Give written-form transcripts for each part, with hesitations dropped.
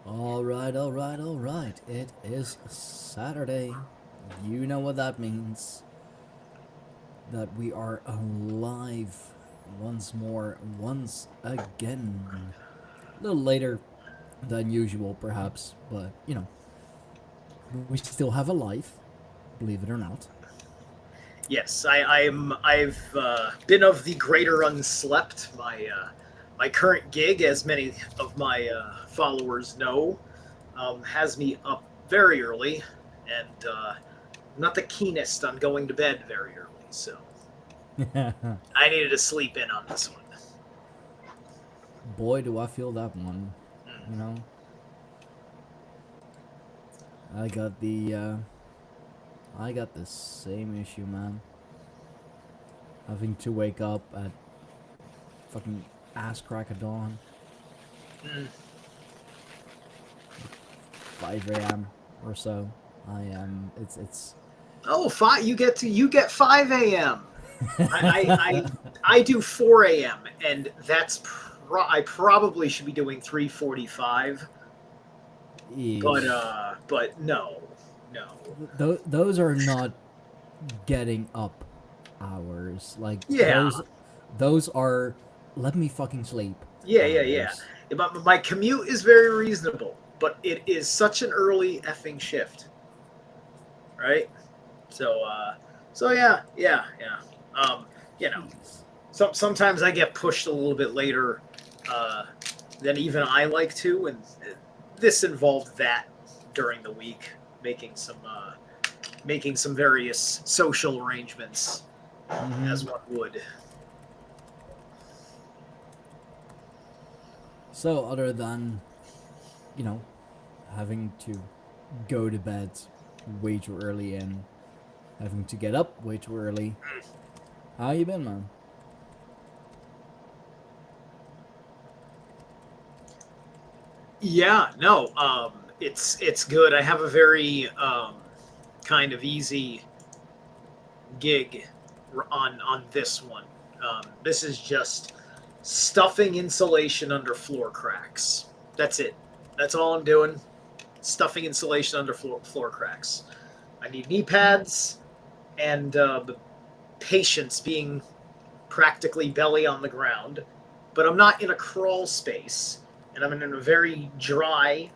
All right, all right, all right. It is Saturday. You know what that means. That we are alive once more, once again. A little later than usual, perhaps, but we still have a life, believe it or not. Yes, I've been of the greater unslept. My current gig, as many of my followers know, has me up very early, and not the keenest on going to bed very early. So I needed to sleep in on this one. Boy, do I feel that one. Mm. You know, I got the, uh, I got the same issue, man. Having to wake up at fucking ass crack of dawn, Mm. 5 a.m. or so. I am. It's. Oh, five! You get 5 a.m. I do 4 a.m. and I probably should be doing 3:45. But Eesh. no, no. Those are not getting up hours. Like Yeah, those are let me fucking sleep yeah. hours. But my commute is very reasonable, but it is such an early effing shift, right? So so yeah. Um, you know, Jeez. sometimes I get pushed a little bit later uh, than even I like to, and this involved that during the week, making some making some various social arrangements Mm-hmm. as one would. So other than you know having to go to bed way too early and having to get up way too early, how you been, man? Yeah, no, it's good. I have a very kind of easy gig on this one. This is just stuffing insulation under floor cracks. That's it. That's all I'm doing. Stuffing insulation under floor cracks. I need knee pads and the patience being practically belly on the ground, but I'm not in a crawl space, and I'm in a very dry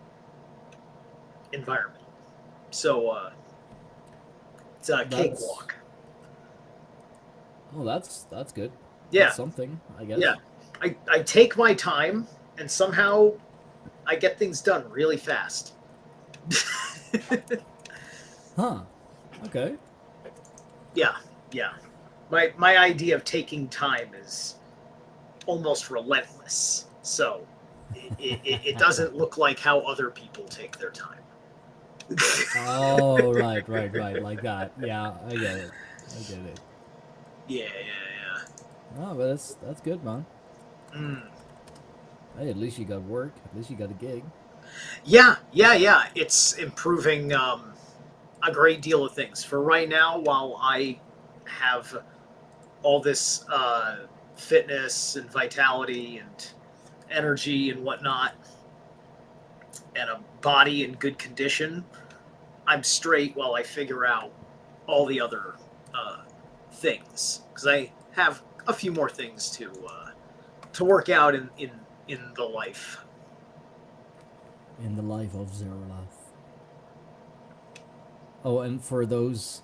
environment. So it's a That's cakewalk. that's good. That's Yeah, something, I yeah. guess. I take my time, and somehow I get things done really fast. Huh. Okay. Yeah, yeah. My idea of taking time is almost relentless. So it doesn't look like how other people take their time. Oh, right. Like that. Yeah, I get it. I get it. Yeah. Oh, but that's good, man. Mm. Hey, at least you got work. At least you got a gig. Yeah. It's improving a great deal of things. For right now, while I have all this fitness and vitality and energy and whatnot, and a body in good condition, I'm straight while I figure out all the other uh, things because I have a few more things to work out in the life. In the life of Zerilath. Oh, and for those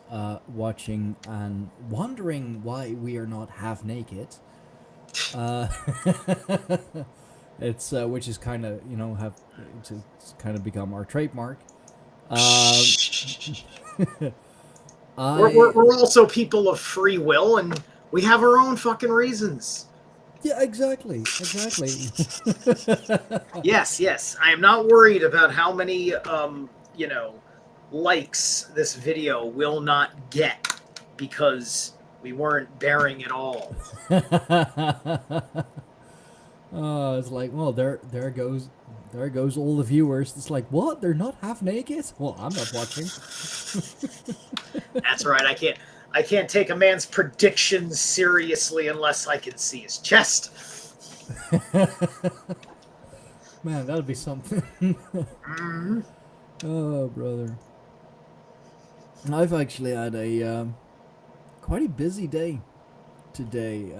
watching and wondering why we are not half naked, uh, it's which is kind of have it's kind of become our trademark. Um, We're, I we're also people of free will, and we have our own fucking reasons. Yeah, exactly. Yes. I am not worried about how many likes this video will not get because we weren't bearing it all. Oh, it's like, well, there goes all the viewers. It's like, what? They're not half naked? Well, I'm not watching. That's right. I can't take a man's predictions seriously unless I can see his chest. Man, that'd be something. Mhm. Oh, brother. I've actually had a quite a busy day today.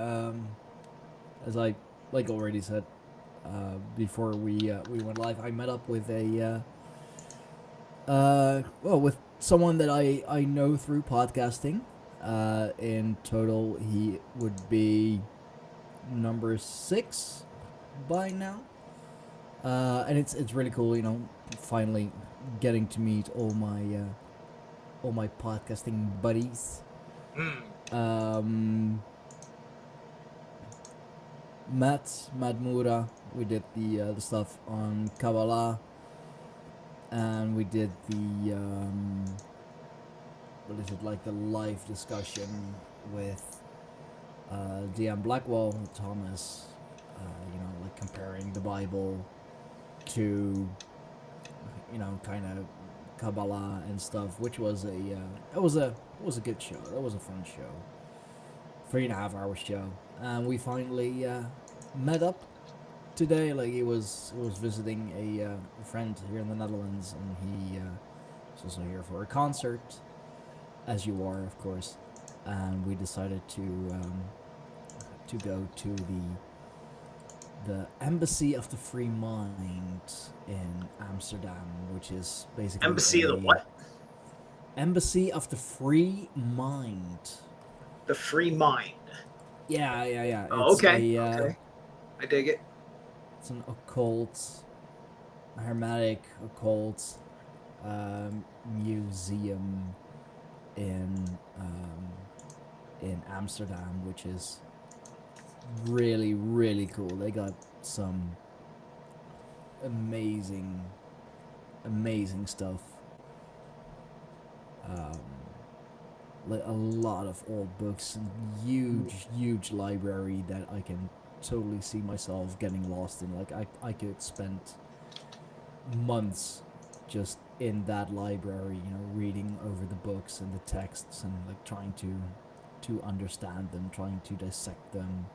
As I like already said before we went live, I met up with a well, with someone that I know through podcasting. In total, he would be number 6 by now. And it's really cool, you know, finally getting to meet all my podcasting buddies. Mm. Um, Matt Mura, we did the stuff on Kabbalah, and we did the what is it, like the live discussion with DM Blackwell, Thomas, you know, like comparing the Bible to, you know, kind of Kabbalah and stuff, which was it was a good show. That was a fun show, 3.5 hour show, and we finally met up today. Like he was visiting a friend here in the Netherlands, and he was also here for a concert, as you are, of course. And we decided to go to the Embassy of the Free Mind in Amsterdam, which is basically Embassy of the a what? Embassy of the Free Mind. The Free Mind. Yeah. Oh, okay. Okay. I dig it. It's an occult, hermetic occult museum in um, in Amsterdam, which is really cool. They got some amazing stuff. Um, like a lot of old books and huge library that I can totally see myself getting lost in. Like I could spend months just in that library, you know, reading over the books and the texts and like trying to understand them, trying to dissect them.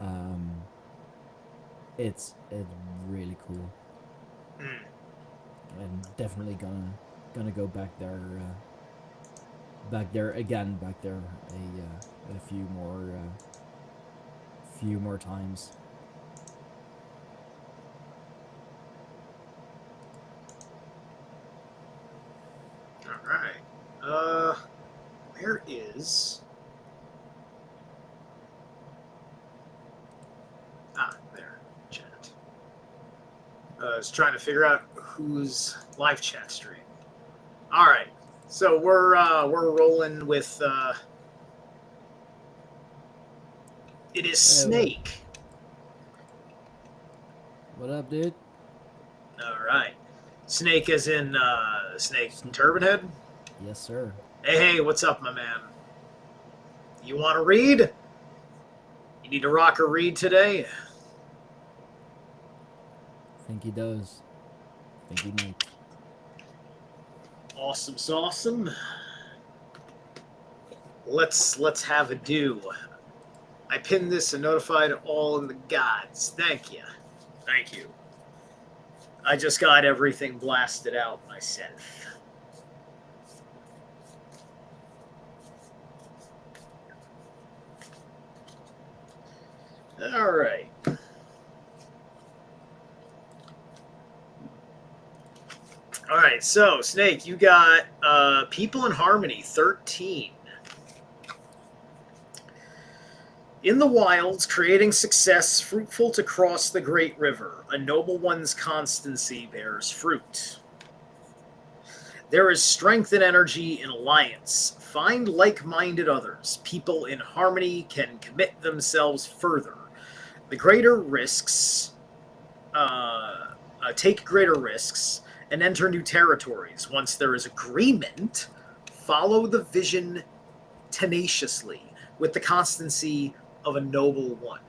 Um, it's really cool, Mm. and definitely gonna go back there again, back there a few more times. All right. Where is? Ah, there. Chat. I was trying to figure out whose live chat stream. All right. So we're rolling with. It is Hey, Snake. what up, dude? All right. Snake as in Snake Sn- Turban Head. yes, sir. Hey, what's up, my man? You want to read? You need to rock a read today? Think he does. Think he might. Awesome, awesome. Let's have a do. I pinned this and notified all of the gods. Thank you. Thank you. I just got everything blasted out myself. All right. All right, so Snake, you got People in Harmony 13. In the wilds, creating success fruitful to cross the great river, a noble one's constancy bears fruit. There is strength and energy in alliance. Find like minded others. People in harmony can commit themselves further. The greater risks, take greater risks, and enter new territories. Once there is agreement, follow the vision tenaciously with the constancy of a noble one.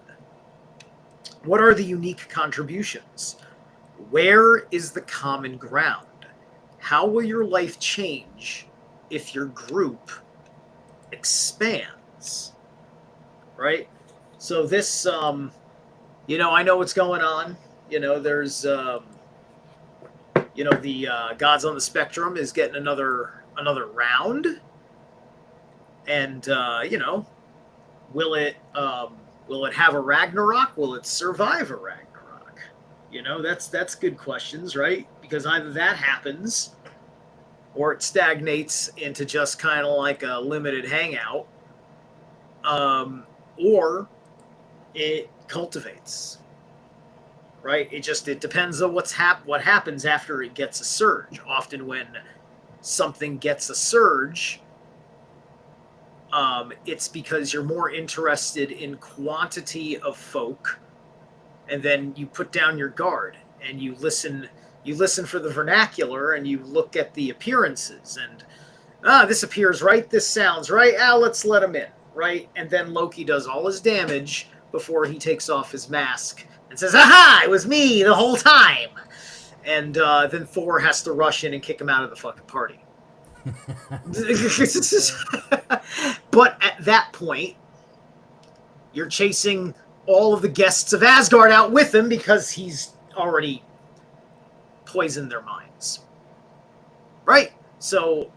What are the unique contributions? Where is the common ground? How will your life change if your group expands? Right? So this, I know what's going on. You know, there's you know, the Gods on the Spectrum is getting another round, and you know, will it have a Ragnarok? Will it survive a Ragnarok? You know, that's good questions, right? Because either that happens, or it stagnates into just kind of like a limited hangout, or it cultivates. Right? It depends on what happens after it gets a surge. Often when something gets a surge, it's because you're more interested in quantity of folk, and then you put down your guard and you listen. You listen for the vernacular and you look at the appearances and this appears right. This sounds right. Let's let him in. Right, and then Loki does all his damage before he takes off his mask and says, "Aha! It was me the whole time." And then Thor has to rush in and kick him out of the fucking party. But at that point, you're chasing all of the guests of Asgard out with him because he's already poisoned their minds. Right? So,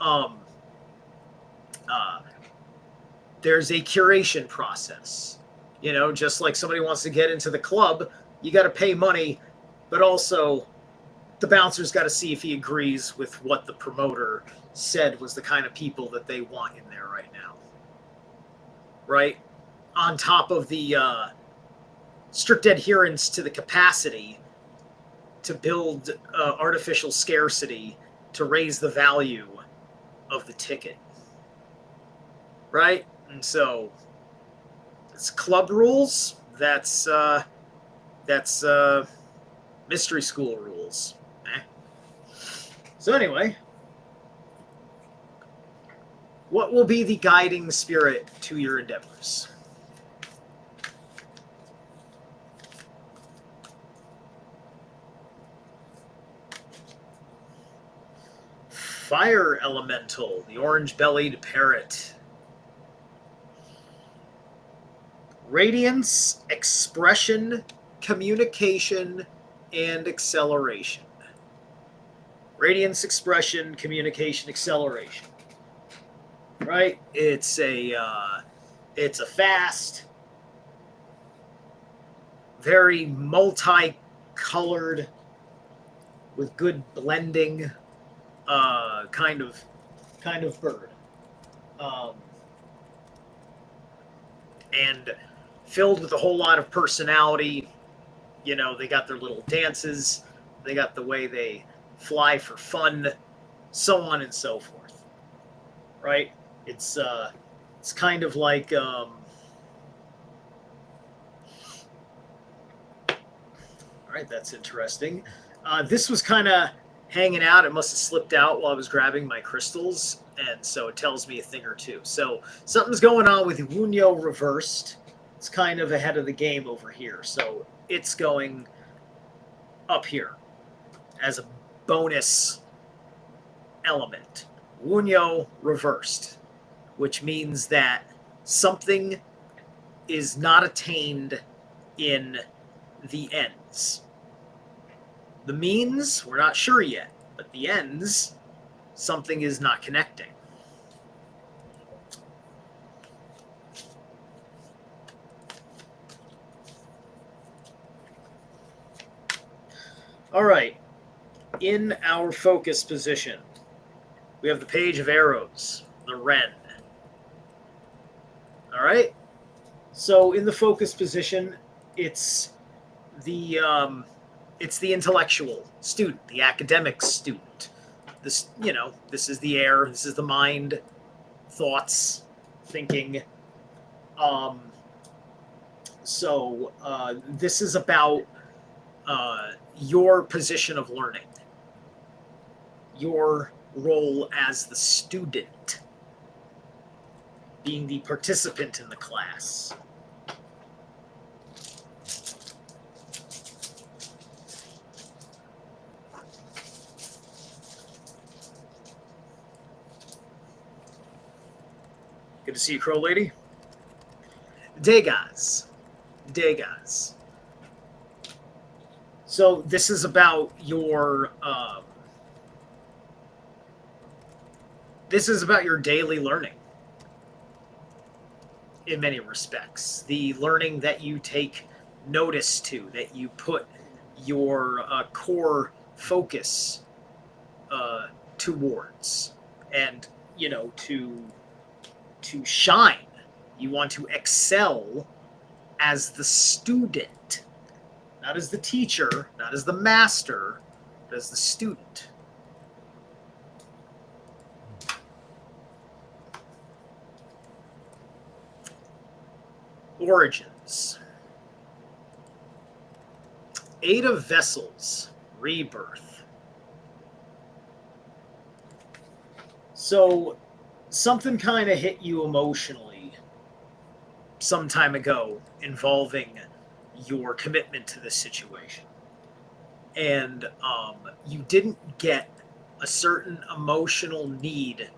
there's a curation process. You know, just like somebody wants to get into the club, you got to pay money, but also the bouncer's got to see if he agrees with what the promoter said was the kind of people that they want in there right now. Right? On top of the strict adherence to the capacity to build artificial scarcity to raise the value of the ticket. Right? And so it's club rules. That's mystery school rules. So anyway, what will be the guiding spirit to your endeavors? Fire elemental, the orange-bellied parrot. Radiance, expression, communication, and acceleration. Radiance, expression, communication, acceleration. Right? It's a fast, very multicolored, with good blending, kind of bird, and filled with a whole lot of personality. You know, they got their little dances, they got the way they fly for fun, so on and so forth. Right? It's kind of like all right, that's interesting. This was kind of hanging out. It must have slipped out while I was grabbing my crystals, and so it tells me a thing or two. So something's going on with Rune reversed. It's kind of ahead of the game over here. So it's going up here as a bonus element. Rune reversed, which means that something is not attained in the ends. The means, we're not sure yet, but the ends, something is not connecting. All right, in our focus position, we have the page of arrows, the Wren. All right, so in the focus position, it's the intellectual student, the academic student. This, you know, this is the air, this is the mind, thoughts, thinking. So this is about your position of learning, your role as the student, being the participant in the class. Good to see you, Crow Lady. Degas. So this is about your daily learning in many respects. The learning that you take notice to, that you put your core focus towards, and to shine. You want to excel as the student, not as the teacher, not as the master, but as the student. Origins. 8 of Vessels, Rebirth. So, something kind of hit you emotionally some time ago involving your commitment to this situation. And you didn't get a certain emotional need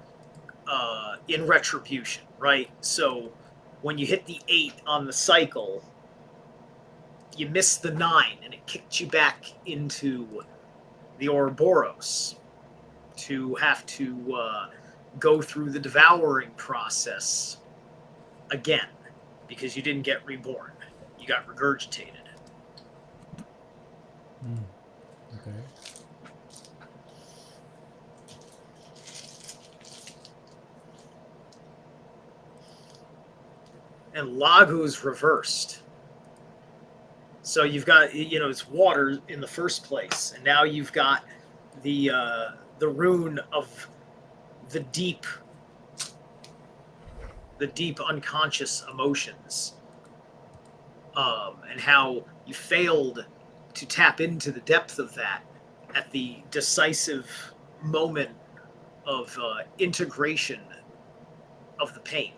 in retribution, right? So, when you hit the 8 on the cycle, you missed the 9, and it kicked you back into the Ouroboros to have to go through the devouring process again, because you didn't get reborn. You got regurgitated. Okay. And Lagu's reversed. So you've got, it's water in the first place, and now you've got the rune of the deep unconscious emotions, and how you failed to tap into the depth of that at the decisive moment of integration of the pain.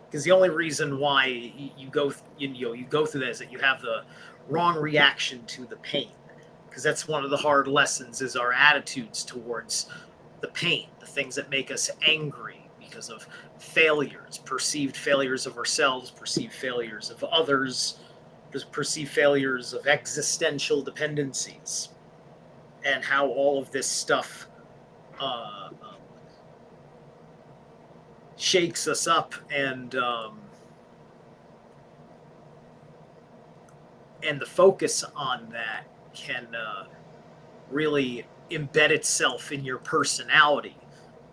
Because the only reason why you go through that is that you have the wrong reaction to the pain. Because that's one of the hard lessons, is our attitudes towards the pain, the things that make us angry because of failures, perceived failures of ourselves, perceived failures of others, perceived failures of existential dependencies, and how all of this stuff shakes us up, and the focus on that can really embed itself in your personality,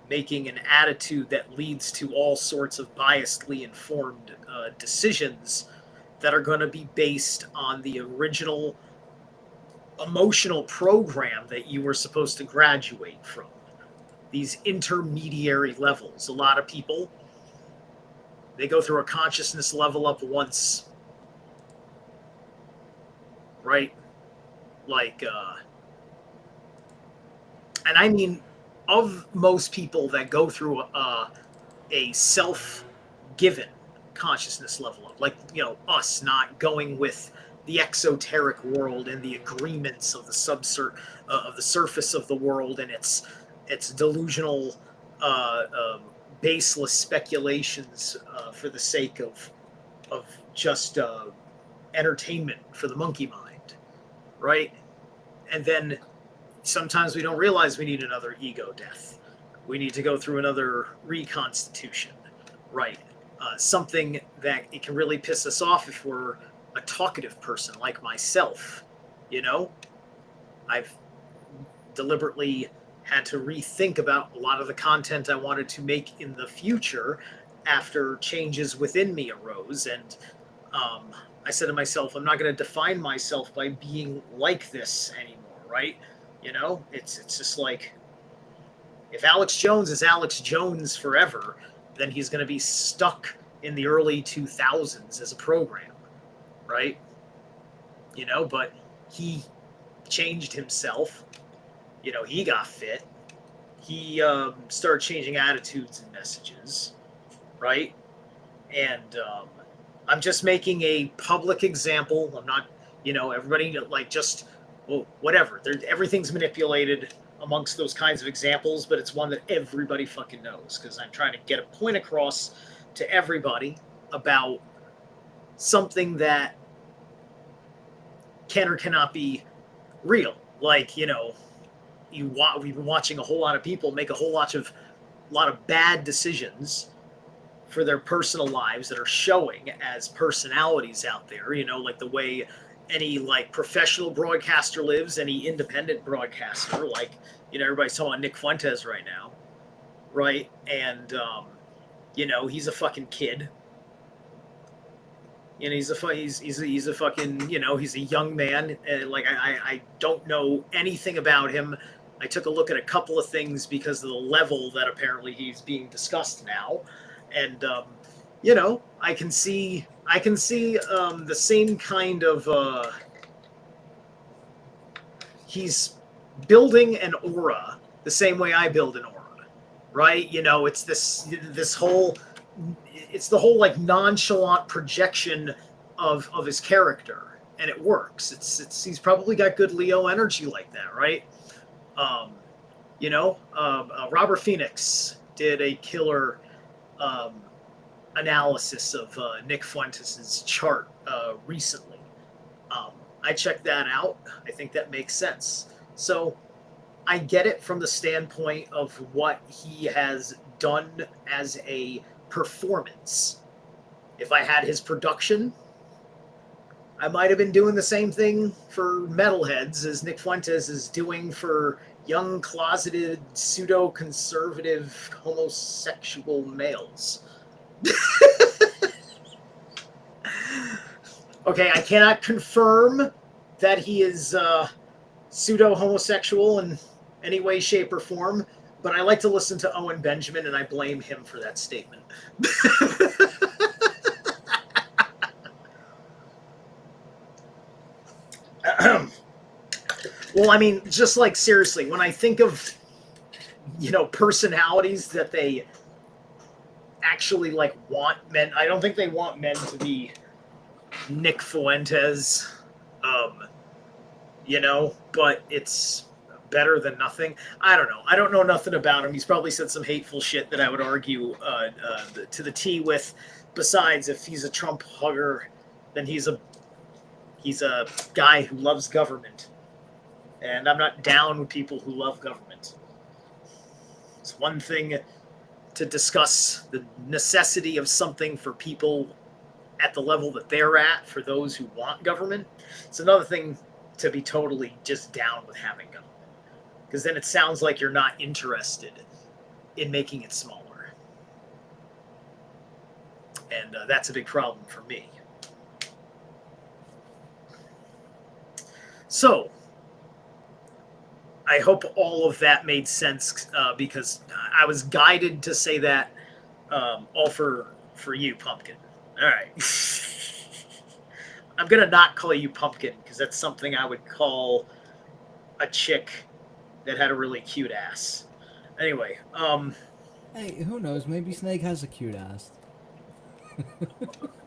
making an attitude that leads to all sorts of biasedly informed decisions that are going to be based on the original emotional program that you were supposed to graduate from. These intermediary levels. A lot of people, they go through a consciousness level up once, right? Like, and I mean, of most people that go through a self-given consciousness level up, like, us not going with the exoteric world and the agreements of the surface of the world, and its delusional, baseless speculations for the sake of just entertainment for the monkey mind, right? And then sometimes we don't realize we need another ego death. We need to go through another reconstitution, right? Something that it can really piss us off if we're a talkative person like myself. I've deliberately had to rethink about a lot of the content I wanted to make in the future after changes within me arose. And I said to myself, I'm not going to define myself by being like this anymore, right? It's just like, if Alex Jones is Alex Jones forever, then he's going to be stuck in the early 2000s as a program, right? But he changed himself. He got fit. He started changing attitudes and messages, right? And I'm just making a public example. I'm not, everybody, whatever. Everything's manipulated amongst those kinds of examples, but it's one that everybody fucking knows, because I'm trying to get a point across to everybody about something that can or cannot be real. Like, you know, we've been watching a whole lot of people make a lot of bad decisions for their personal lives that are showing as personalities out there, you know, like the way any like professional broadcaster lives, any independent broadcaster, like, you know, everybody's talking about Nick Fuentes right now, right? And you know, he's a fucking kid. You know, he's a fucking, you know, he's a young man. And like, I don't know anything about him. I took a look at a couple of things because of the level that apparently he's being discussed now. And, you know, I can see the same kind of, he's building an aura the same way I build an aura, right? You know, it's the whole like nonchalant projection of his character, and it works. He's probably got good Leo energy like that, right? You know, Robert Phoenix did a killer analysis of Nick Fuentes' chart recently. I checked that out. I think that makes sense. So I get it from the standpoint of what he has done as a performance. If I had his production, I might have been doing the same thing for metalheads as Nick Fuentes is doing for young, closeted, pseudo-conservative, homosexual males. Okay, I cannot confirm that he is pseudo-homosexual in any way, shape, or form, but I like to listen to Owen Benjamin, and I blame him for that statement. Well, I mean, just like seriously, when I think of, you know, personalities that they actually like want men, I don't think they want men to be Nick Fuentes, you know, but it's better than nothing. I don't know. I don't know nothing about him. He's probably said some hateful shit that I would argue to the T with. Besides, if he's a Trump hugger, then he's a guy who loves government. And I'm not down with people who love government. It's one thing to discuss the necessity of something for people at the level that they're at, for those who want government. It's another thing to be totally just down with having government. Because then it sounds like you're not interested in making it smaller. And that's a big problem for me. So, I hope all of that made sense, because I was guided to say that all for you, Pumpkin. All right. I'm going to not call you Pumpkin, because that's something I would call a chick that had a really cute ass. Anyway. Hey, who knows? Maybe Snake has a cute ass.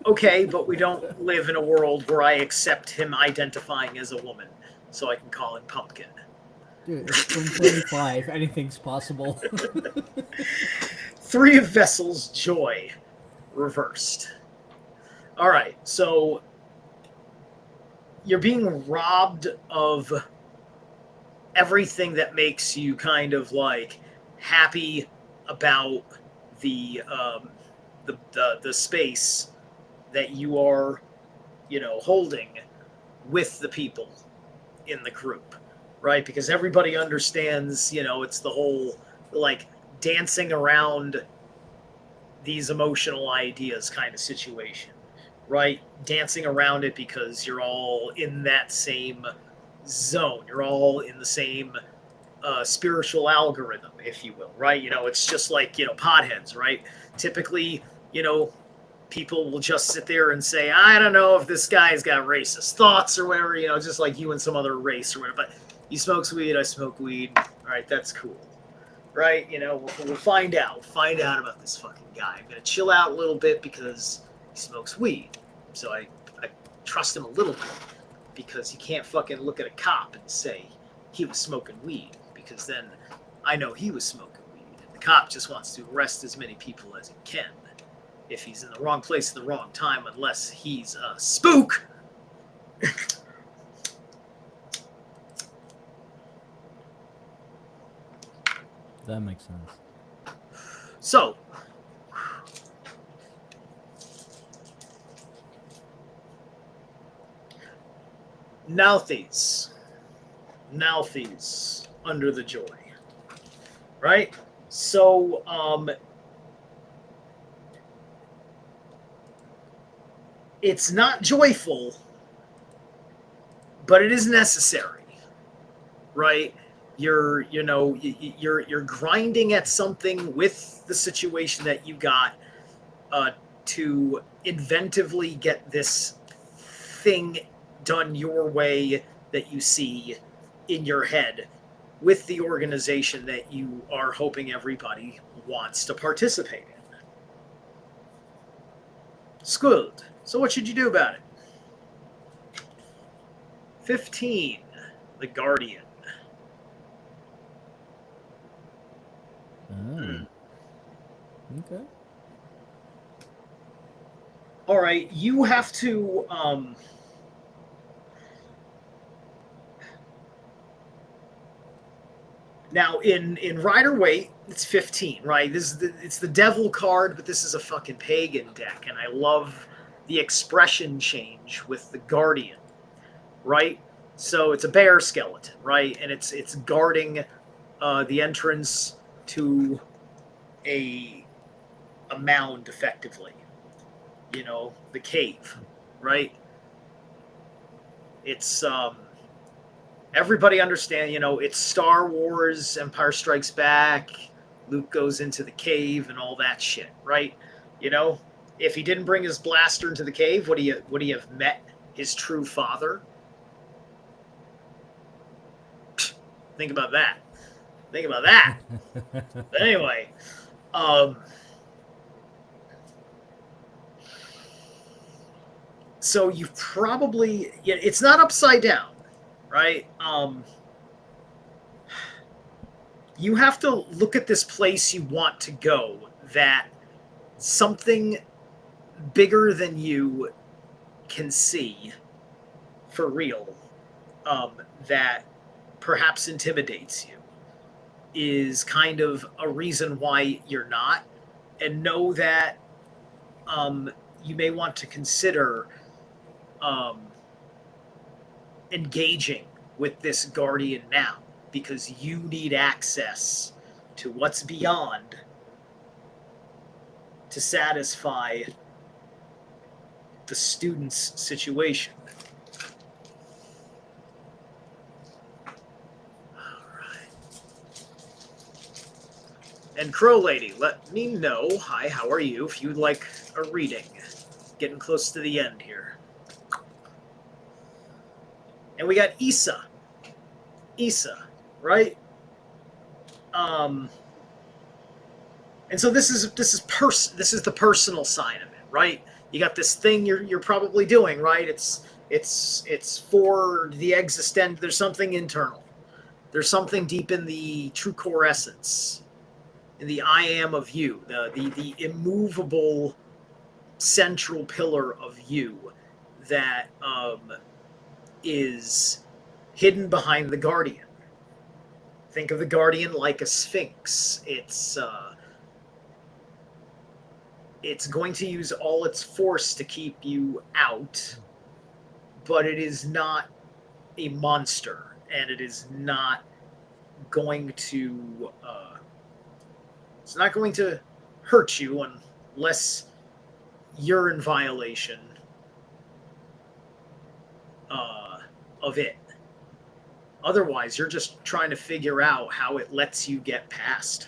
Okay, but we don't live in a world where I accept him identifying as a woman, so I can call him Pumpkin. Dude, it's 2025. Anything's possible. Three of Vessels, Joy, reversed. All right, so you're being robbed of everything that makes you kind of like happy about the space that you are, you know, holding with the people in the group, right? Because everybody understands, you know, it's the whole like dancing around these emotional ideas kind of situation, right? Dancing around it because you're all in that same zone. You're all in the same spiritual algorithm, if you will, right? You know, it's just like, you know, potheads, right? Typically, you know, people will just sit there and say, I don't know if this guy's got racist thoughts or whatever, you know, just like you and some other race or whatever. But he smokes weed, I smoke weed. All right, that's cool. Right? You know, we'll find out. Find out about this fucking guy. I'm going to chill out a little bit because he smokes weed. So I trust him a little bit because he can't fucking look at a cop and say he was smoking weed, because then I know he was smoking weed. And the cop just wants to arrest as many people as he can if he's in the wrong place at the wrong time, unless he's a spook. That makes sense. So, Nauthies under the joy, right? So, it's not joyful, but it is necessary, right? You're grinding at something with the situation that you got to inventively get this thing done your way that you see in your head with the organization that you are hoping everybody wants to participate in. Skuld. So what should you do about it? 15. The Guardian. Oh. Okay. All right, you have to now in Rider Waite it's 15, right? It's the devil card, but this is a fucking pagan deck, and I love the expression change with the Guardian, right? So it's a bear skeleton, right? And it's guarding the entrance to a mound, effectively. You know, the cave, right? It's everybody understand, you know, it's Star Wars, Empire Strikes Back, Luke goes into the cave and all that shit, right? You know, if he didn't bring his blaster into the cave, would he have met his true father? Think about that. Think about that. But anyway, so you probably, it's not upside down, right? You have to look at this place you want to go, that something bigger than you can see for real, that perhaps intimidates you, is kind of a reason why you're not. And know that you may want to consider engaging with this Guardian now, because you need access to what's beyond to satisfy the student's situation. All right. And Crow Lady, let me know, hi, how are you, if you'd like a reading. Getting close to the end here. And we got Issa, right? And so this is the personal side of it, right? You got this thing you're probably doing, right? It's for the existent. There's something internal. There's something deep in the true core essence, in the I am of you, the immovable central pillar of you that is hidden behind the Guardian. Think of the Guardian like a sphinx. It's going to use all its force to keep you out, but it is not a monster, and it is not going to it's not going to hurt you unless you're in violation of it. Otherwise, you're just trying to figure out how it lets you get past.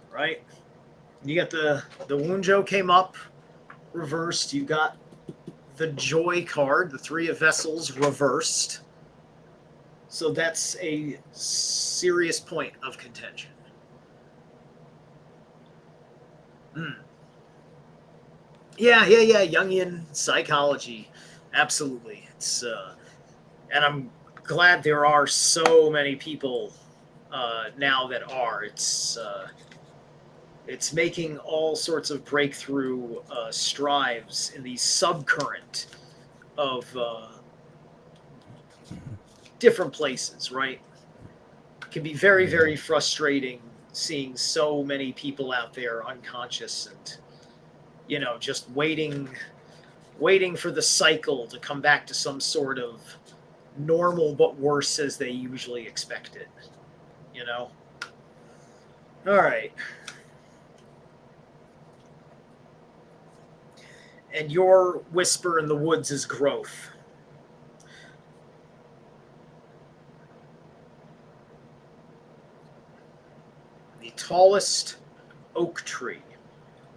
Right? You got the Wunjo came up reversed. You got the Joy card, the Three of Vessels reversed. So that's a serious point of contention. Yeah, Jungian psychology, absolutely. It's and I'm glad there are so many people now that are. It's making all sorts of breakthrough strives in the subcurrent of different places, right? It can be very, very frustrating seeing so many people out there unconscious and, you know, just waiting for the cycle to come back to some sort of normal but worse as they usually expect it, you know? All right. And your whisper in the woods is growth. The tallest oak tree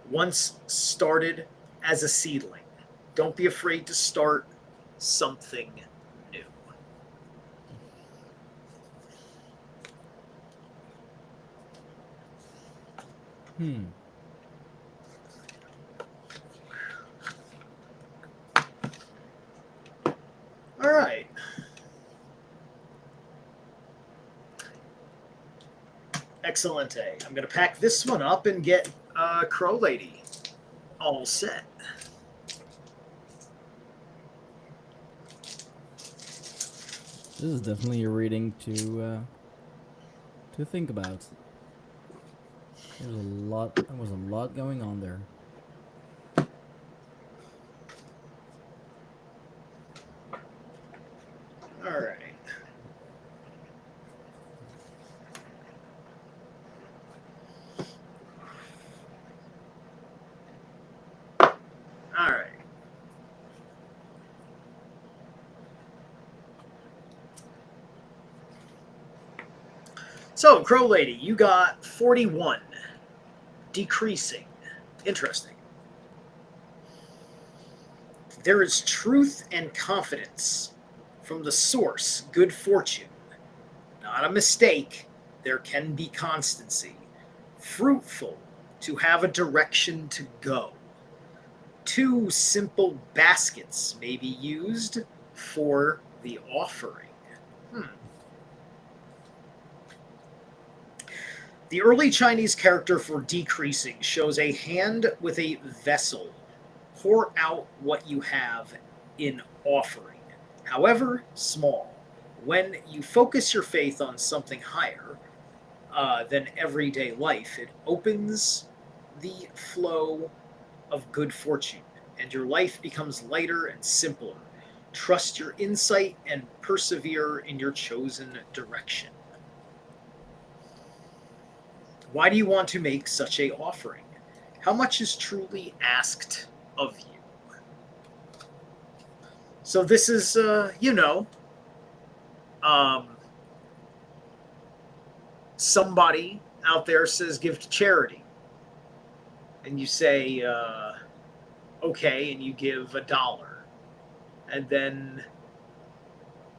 once started as a seedling. Don't be afraid to start something new. All right. Excellente. I'm going to pack this one up and get Crow Lady all set. This is definitely a reading to think about. There was a lot going on there. All right. All right. So, Crow Lady, you got 41. Decreasing. Interesting. There is truth and confidence from the source, good fortune. Not a mistake. There can be constancy. Fruitful to have a direction to go. 2 simple baskets may be used for the offering. The early Chinese character for decreasing shows a hand with a vessel. Pour out what you have in offering, however small. When you focus your faith on something higher than everyday life, it opens the flow of good fortune, and your life becomes lighter and simpler. Trust your insight and persevere in your chosen direction. Why do you want to make such a offering? How much is truly asked of you? So this is, somebody out there says give to charity. And you say, okay, and you give $1. And then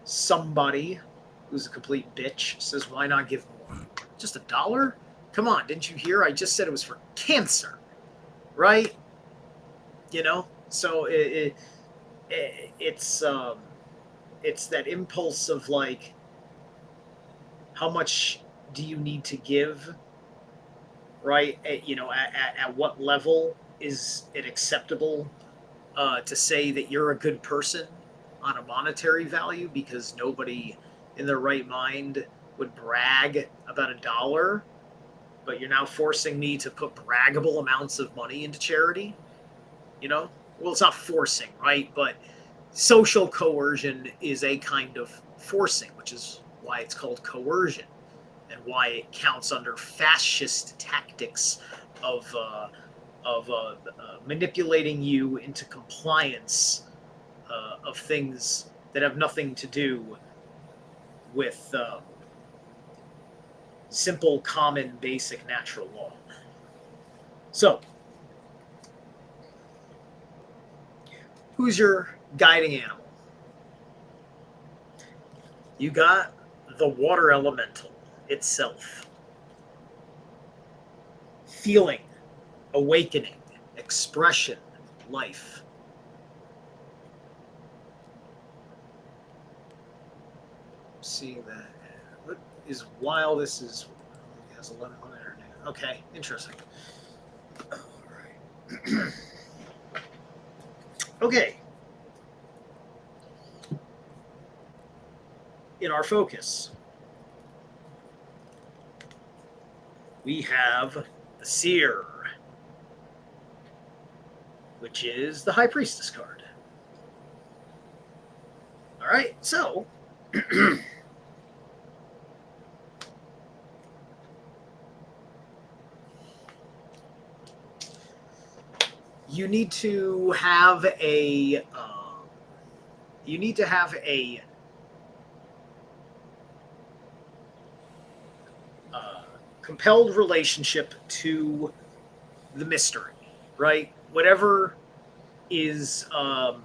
somebody who's a complete bitch says, why not give more? Just $1? Come on, didn't you hear? I just said it was for cancer, right? You know, so it's that impulse of like, how much do you need to give, right? At what level is it acceptable to say that you're a good person on a monetary value, because nobody in their right mind would brag about $1, but you're now forcing me to put braggable amounts of money into charity, you know? Well, it's not forcing, right? But social coercion is a kind of forcing, which is why it's called coercion, and why it counts under fascist tactics of manipulating you into compliance of things that have nothing to do with simple, common, basic natural law. So, who's your guiding animal? You got the water elemental itself. Feeling, awakening, expression, life. Seeing that. What is while this is has 11 on there now. Okay, interesting. All right. Okay. in our focus, we have the Seer, which is the High Priestess card. All right, so you need to have a compelled relationship to the mystery, right? Whatever is the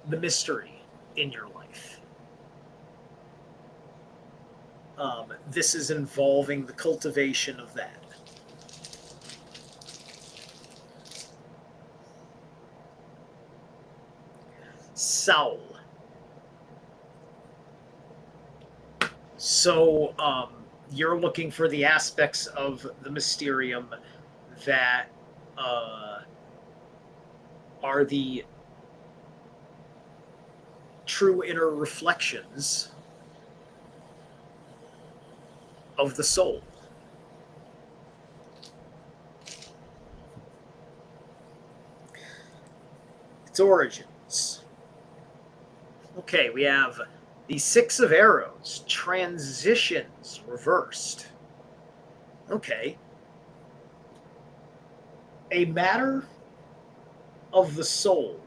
mystery in your life. This is involving the cultivation of that. Soul. So you're looking for the aspects of the Mysterium that are the true inner reflections of the soul. Its origins. Okay, we have the Six of Arrows, transitions reversed. Okay. A matter of the soul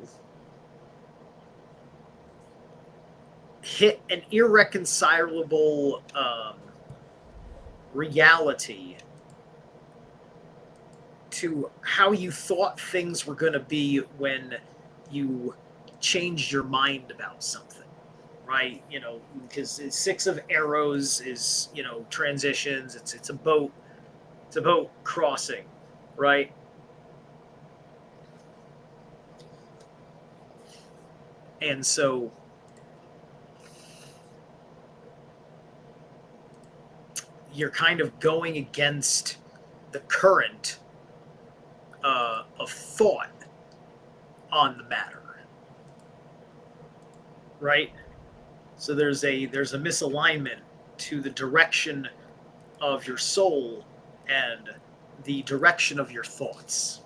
hit an irreconcilable reality to how you thought things were going to be when you changed your mind about something, right? You know, because Six of Arrows is, you know, transitions. It's a boat. It's a boat crossing, right? And so you're kind of going against the current of thought on the matter, right? So there's a misalignment to the direction of your soul and the direction of your thoughts.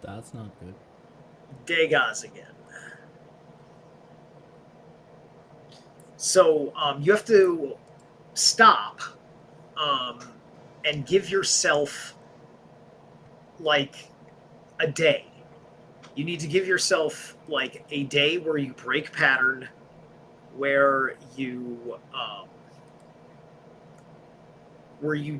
That's not good. Degas again. So you have to stop and give yourself like a day. You need to give yourself like a day where you break pattern, where you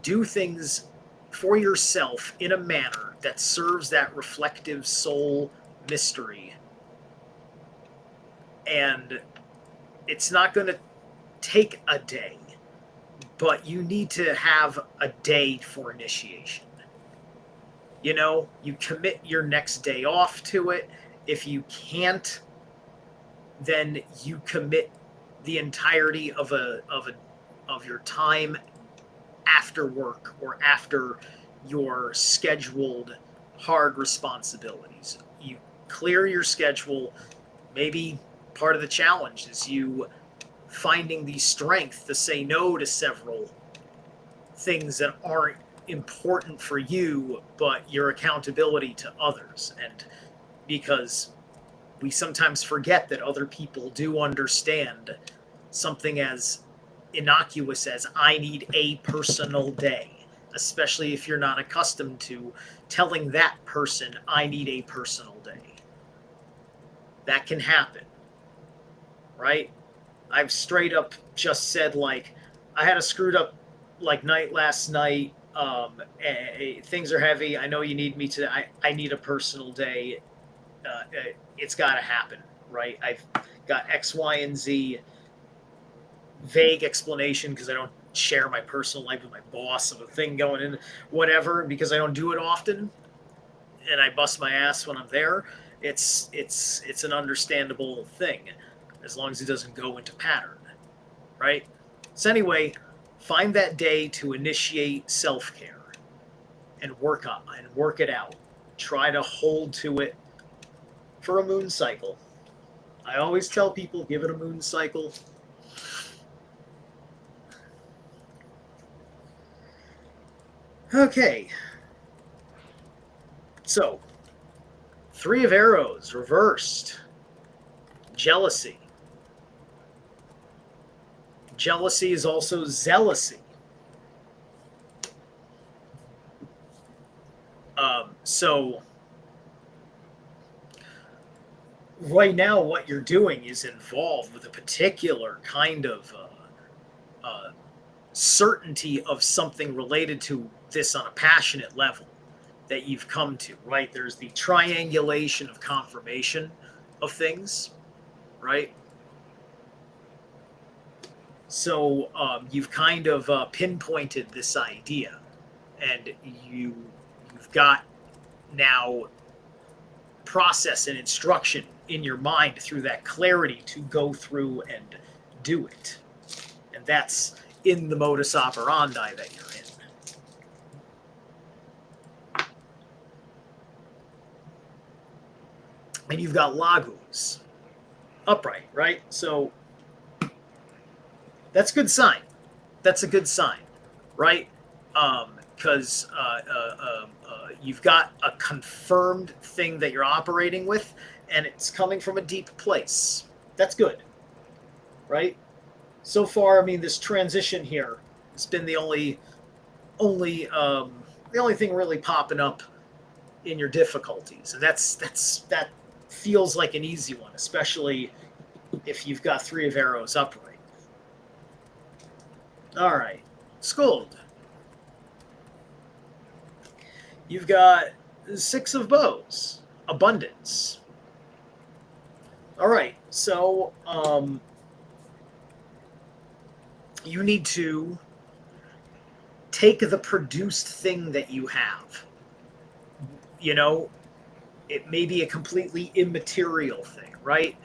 do things for yourself in a manner that serves that reflective soul mystery. And it's not going to take a day, but you need to have a day for initiation. You know, you commit your next day off to it. If you can't, then you commit the entirety of your time after work or after your scheduled hard responsibilities. You clear your schedule. Maybe part of the challenge is you finding the strength to say no to several things that aren't important for you, but your accountability to others. And because we sometimes forget that other people do understand something as innocuous as I need a personal day, especially if you're not accustomed to telling that person I need a personal day. That can happen, right? I've straight up just said, like, I had a screwed up like night last night. Things are heavy. I know you need me to. I need a personal day. It's got to happen, right? I've got X, Y, and Z. Vague explanation because I don't share my personal life with my boss of a thing going in, whatever, because I don't do it often, and I bust my ass when I'm there. It's an understandable thing, as long as it doesn't go into pattern, right? So anyway, find that day to initiate self-care and work it out. Try to hold to it for a moon cycle. I always tell people, give it a moon cycle. Okay. So, 3 of arrows, reversed. Jealousy. Jealousy is also zealousy. So, right now, what you're doing is involved with a particular kind of certainty of something related to this on a passionate level that you've come to, right? There's the triangulation of confirmation of things, right? So you've kind of pinpointed this idea, and you've got now process and instruction in your mind through that clarity to go through and do it. And that's in the modus operandi that you're in. And you've got Lagus upright, right? So that's a good sign. That's a good sign, right? Because you've got a confirmed thing that you're operating with, and it's coming from a deep place. That's good, right? So far, I mean, this transition here has been the only thing really popping up in your difficulties, and that feels like an easy one, especially if you've got 3 of arrows upright. All right, Scold. You've got 6 of bows, abundance. All right, so you need to take the produced thing that you have. You know, it may be a completely immaterial thing, right?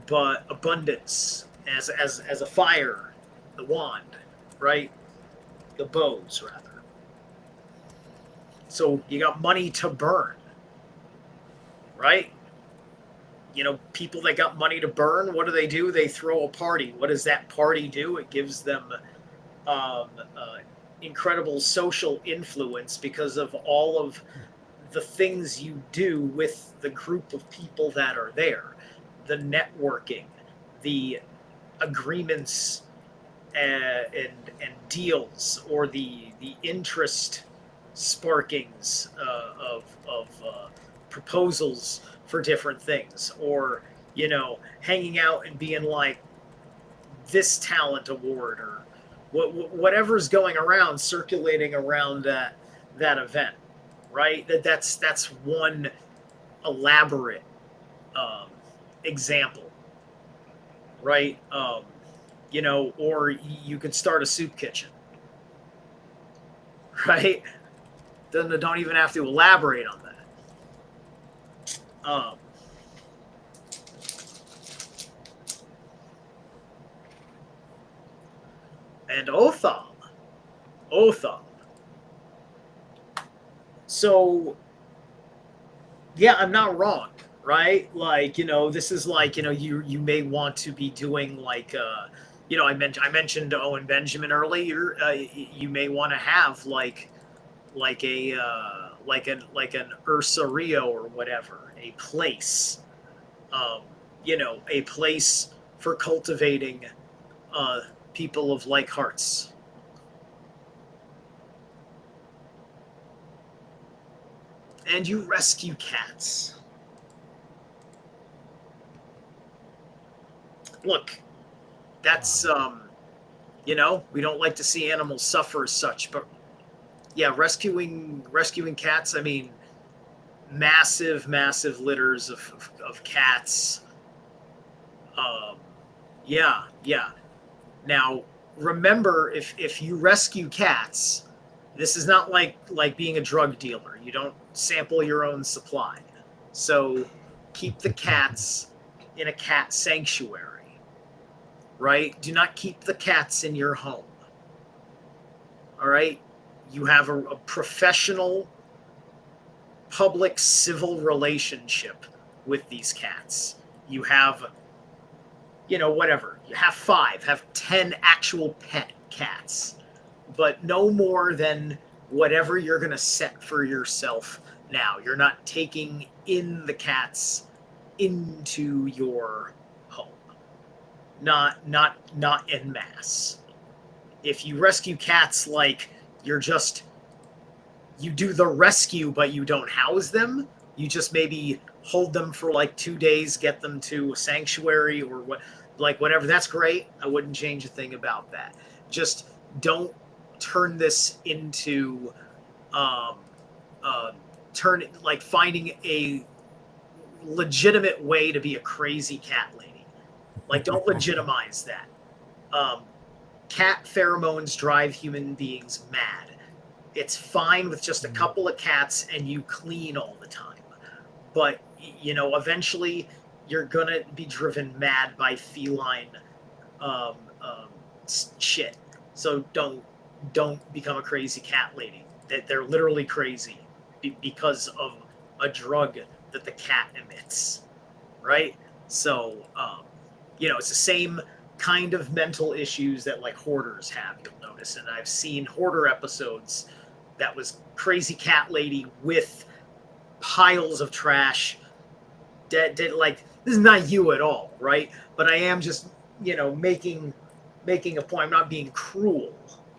But abundance as a fire, the wand, right? The bows, rather. So you got money to burn, right? You know, people that got money to burn, what do? They throw a party. What does that party do? It gives them incredible social influence because of all of the things you do with the group of people that are there, the networking, the agreements and deals, or the interest sparkings of proposals for different things, or hanging out and being like this talent award, or whatever's going around, circulating around that event, right? That's one elaborate example, right? Or you could start a soup kitchen, right? Don't even have to elaborate on that. And Othal. So, yeah, I'm not wrong, right? Like, this is like, you may want to be doing like, I mentioned Owen Benjamin earlier. You may want to have like a like an Ursa Rio or whatever, a place, a place for cultivating people of like hearts. And you rescue cats. Look, that's we don't like to see animals suffer as such, but yeah, rescuing cats. I mean, massive litters of cats. Yeah. Now, remember, if you rescue cats, this is not like being a drug dealer. You don't sample your own supply. So keep the cats in a cat sanctuary, right? Do not keep the cats in your home. All right? You have a professional public civil relationship with these cats. You have whatever. You have 5, have 10 actual pet cats, but no more than whatever you're going to set for yourself now. You're not taking in the cats into your home. Not en masse. If you rescue cats, like, you do the rescue, but you don't house them. You just maybe hold them for like 2 days, get them to a sanctuary or whatever. That's great. I wouldn't change a thing about that. Just don't turn this into finding a legitimate way to be a crazy cat lady. Like, don't legitimize that. Cat pheromones drive human beings mad. It's fine with just a couple of cats and you clean all the time. But, eventually you're going to be driven mad by feline shit. So don't become a crazy cat lady. They're literally crazy because of a drug that the cat emits, right? So, it's the same kind of mental issues that like hoarders have, you'll notice. And I've seen hoarder episodes that was crazy cat lady with piles of trash. Like, this is not you at all, right? But I am just, making a point. I'm not being cruel,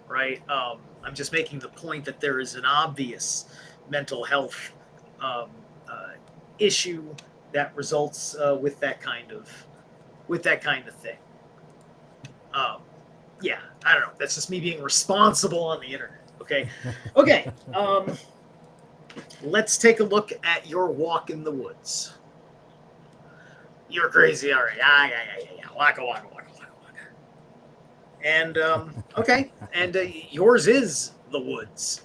right? I'm just making the point that there is an obvious mental health issue that results with that kind of thing. Yeah, I don't know. That's just me being responsible on the internet. Okay. Okay. Let's take a look at your walk in the woods. You're crazy, all right. Yeah. Waka. And okay. And yours is the woods.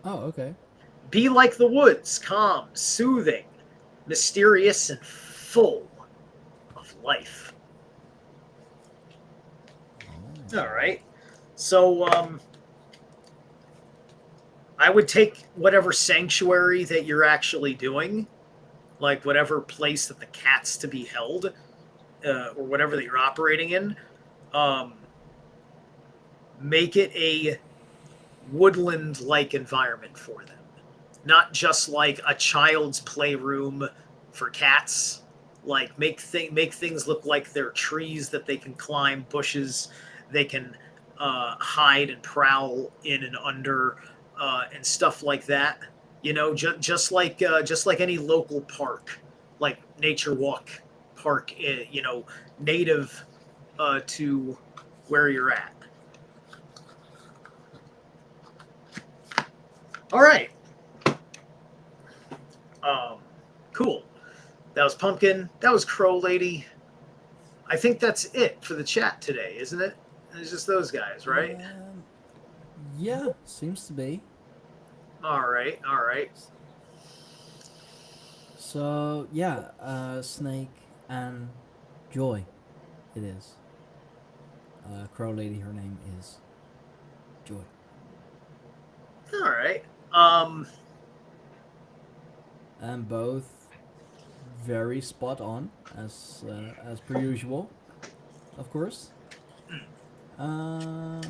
Oh, okay. Be like the woods, calm, soothing, mysterious, and full of life. Oh. All right. So I would take whatever sanctuary that you're actually doing, like whatever place that the cat's to be held, or whatever that you're operating in. Make it a woodland-like environment for them. Not just like a child's playroom for cats. Like, make things look like they're trees that they can climb, bushes they can hide and prowl in and under, and stuff like that. Just like any local park, like Nature Walk Park, native to where you're at. All right. Cool. That was Pumpkin. That was Crow Lady. I think that's it for the chat today, isn't it? It's just those guys, right? Yeah, seems to be. All right. So, yeah, Snake and Joy, it is. Crow Lady, her name is Joy. All right. And both very spot on, as per usual, of course. Yeah,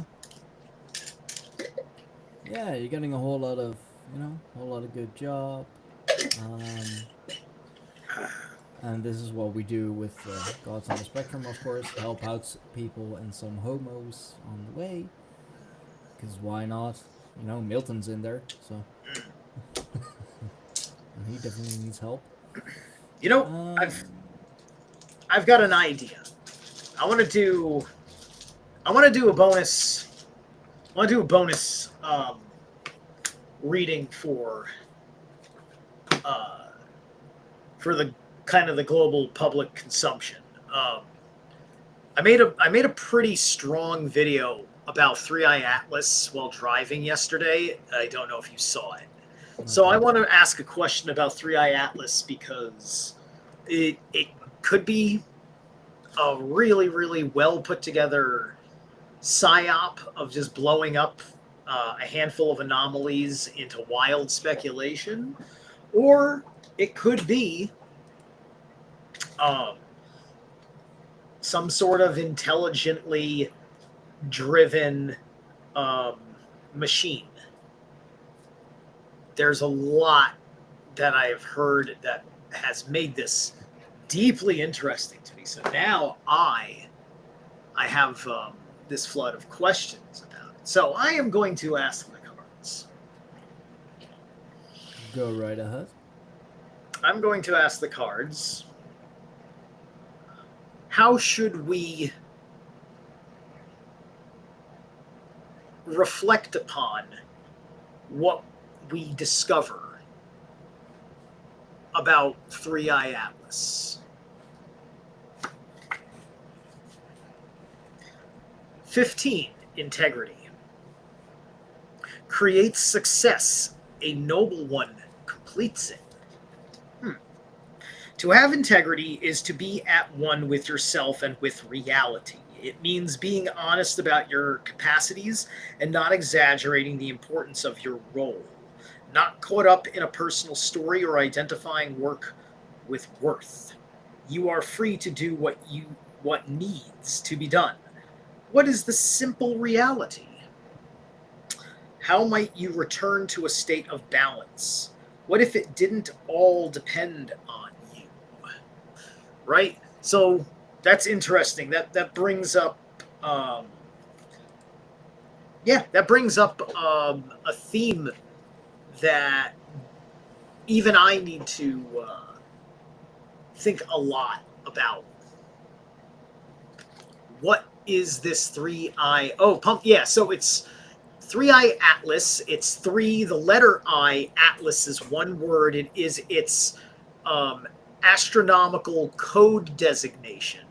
you're getting a whole lot of good job. And this is what we do with Gods on the Spectrum, of course. Help out people and some homos on the way. Because why not? Milton's in there, so. And he definitely needs help. I've got an idea. I want to do a bonus. I want to do a bonus reading for the kind of the global public consumption. I made a pretty strong video about Three Eye Atlas while driving yesterday. I don't know if you saw it. So I want to ask a question about Three Eye Atlas because it could be a really, really well put together psyop of just blowing up a handful of anomalies into wild speculation, or it could be some sort of intelligently driven machine. There's a lot that I've heard that has made this deeply interesting to me. So now I have this flood of questions about it. So I am going to ask the cards. Go right ahead. I'm going to ask the cards, how should we reflect upon what we discover about Three-Eye Atlas? 15, integrity. Creates success, a noble one completes it. To have integrity is to be at one with yourself and with reality. It means being honest about your capacities and not exaggerating the importance of your role. Not caught up in a personal story or identifying work with worth. You are free to do what needs to be done. What is the simple reality? How might you return to a state of balance? What if it didn't all depend on you? Right? So that's interesting. That brings up a theme that even I need to think a lot about. What is this three-eye? Oh, pump. Yeah, so it's Three-Eye Atlas. It's three. The letter I. Atlas is one word. It is its astronomical code designation.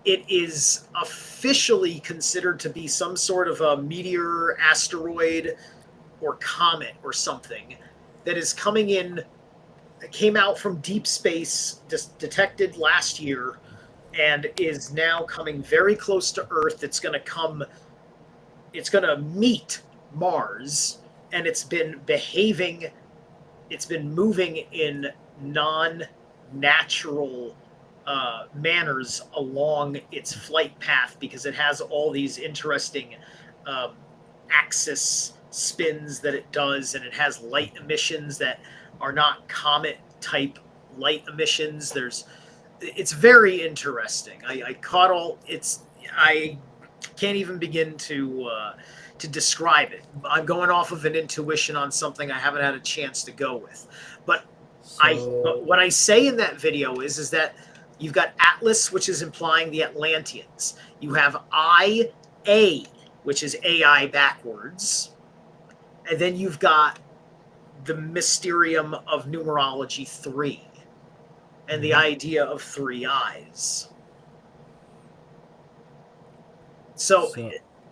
It is officially considered to be some sort of a meteor, asteroid, or comet or something that is coming in. It came out from deep space, detected last year, and is now coming very close to Earth. It's going to meet Mars, and it's been moving in non-natural manners along its flight path because it has all these interesting axis spins that it does, and it has light emissions that are not comet type light emissions. It's very interesting. I can't even begin to describe it. I'm going off of an intuition on something I haven't had a chance to go with. But what I say in that video is that you've got Atlas, which is implying the Atlanteans. You have IA, which is AI backwards. And then you've got the mysterium of numerology 3 and the idea of three eyes. So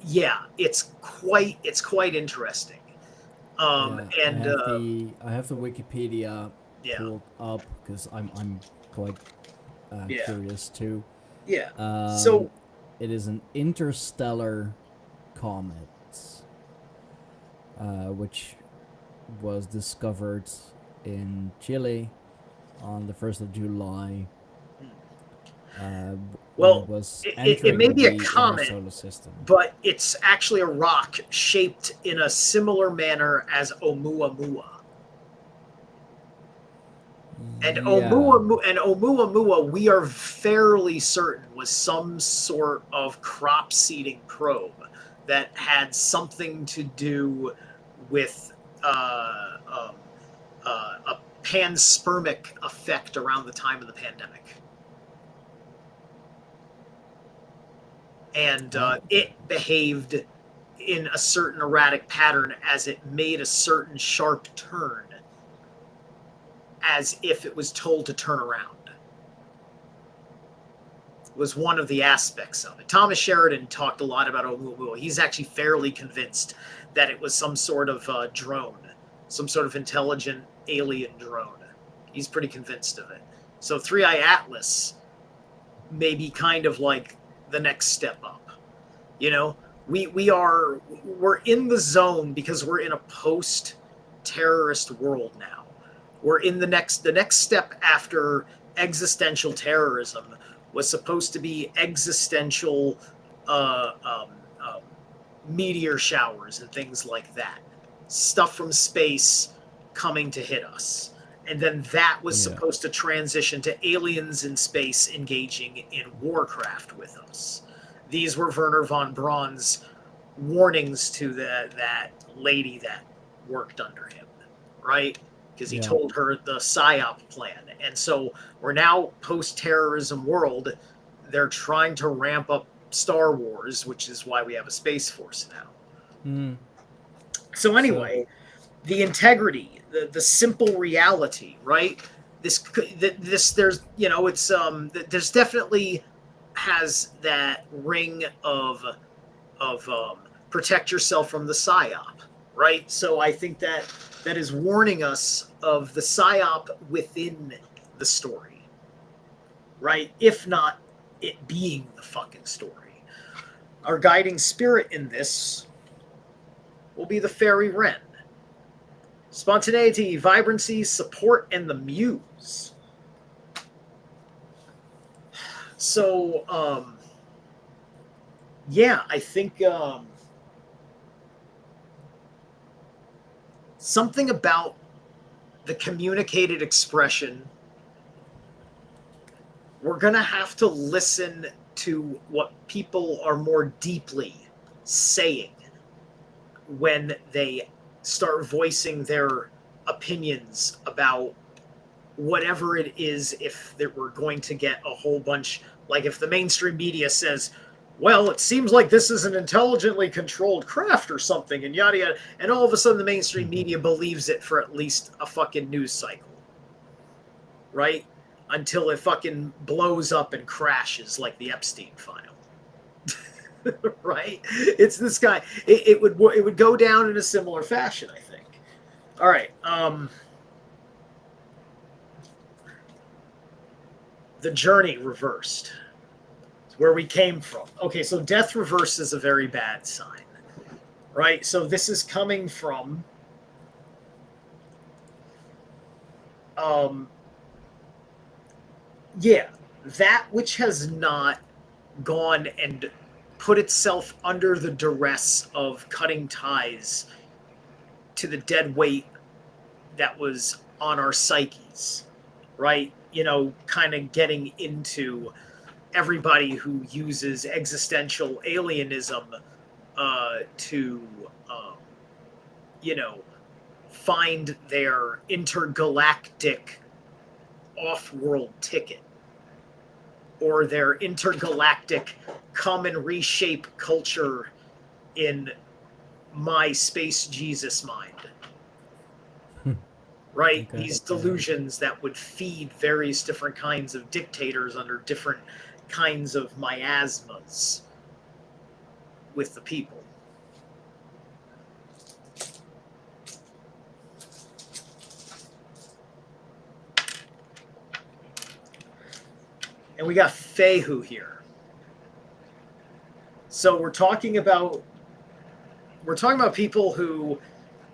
yeah, it's quite interesting. I have the Wikipedia pulled up because I'm quite curious too. Yeah. So it is an interstellar comet, which was discovered in Chile on the 1st of July. It may be a comet, but it's actually a rock shaped in a similar manner as Oumuamua. And Oumuamua, we are fairly certain, was some sort of crop seeding probe that had something to do with a panspermic effect around the time of the pandemic. And it behaved in a certain erratic pattern as it made a certain sharp turn, as if it was told to turn around. Was one of the aspects of it. Thomas Sheridan talked a lot about Oumuamua. He's actually fairly convinced that it was some sort of drone, some sort of intelligent alien drone. He's pretty convinced of it. So Three-Eye Atlas may be kind of like the next step up. You know, we're in the zone because we're in a post-terrorist world now. We're in the next step after existential terrorism was supposed to be existential uh, um, um, meteor showers and things like that. Stuff from space coming to hit us. And then that was supposed to transition to aliens in space engaging in warcraft with us. These were Werner von Braun's warnings to that lady that worked under him, right? Because he told her the PSYOP plan. And so we're now post-terrorism world. They're trying to ramp up Star Wars, which is why we have a Space Force now. So anyway, the integrity, the simple reality, right? This there's it's there's definitely has that ring of protect yourself from the PSYOP, right? So I think that is warning us of the PSYOP within the story, right? If not it being the fucking story. Our guiding spirit in this will be the fairy wren. Spontaneity, vibrancy, support, and the muse. So, yeah, I think something about the communicated expression, we're going to have to listen to what people are more deeply saying when they start voicing their opinions about whatever it is. If we're going to get a whole bunch, like if the mainstream media says, well, it seems like this is an intelligently controlled craft or something, and yada yada, and all of a sudden the mainstream media believes it for at least a fucking news cycle, right? Until it fucking blows up and crashes like the Epstein file. Right? It's this guy. It would go down in a similar fashion, I think. All right. The journey reversed. It's where we came from. Okay, so death reversed is a very bad sign, right? So this is coming from that which has not gone and put itself under the duress of cutting ties to the dead weight that was on our psyches, right? Kind of getting into everybody who uses existential alienism to, find their intergalactic off-world ticket, or their intergalactic come and reshape culture in my space Jesus mind. Right? Okay. These delusions that would feed various different kinds of dictators under different kinds of miasmas with the people. And we got Fehu here. So we're talking about people who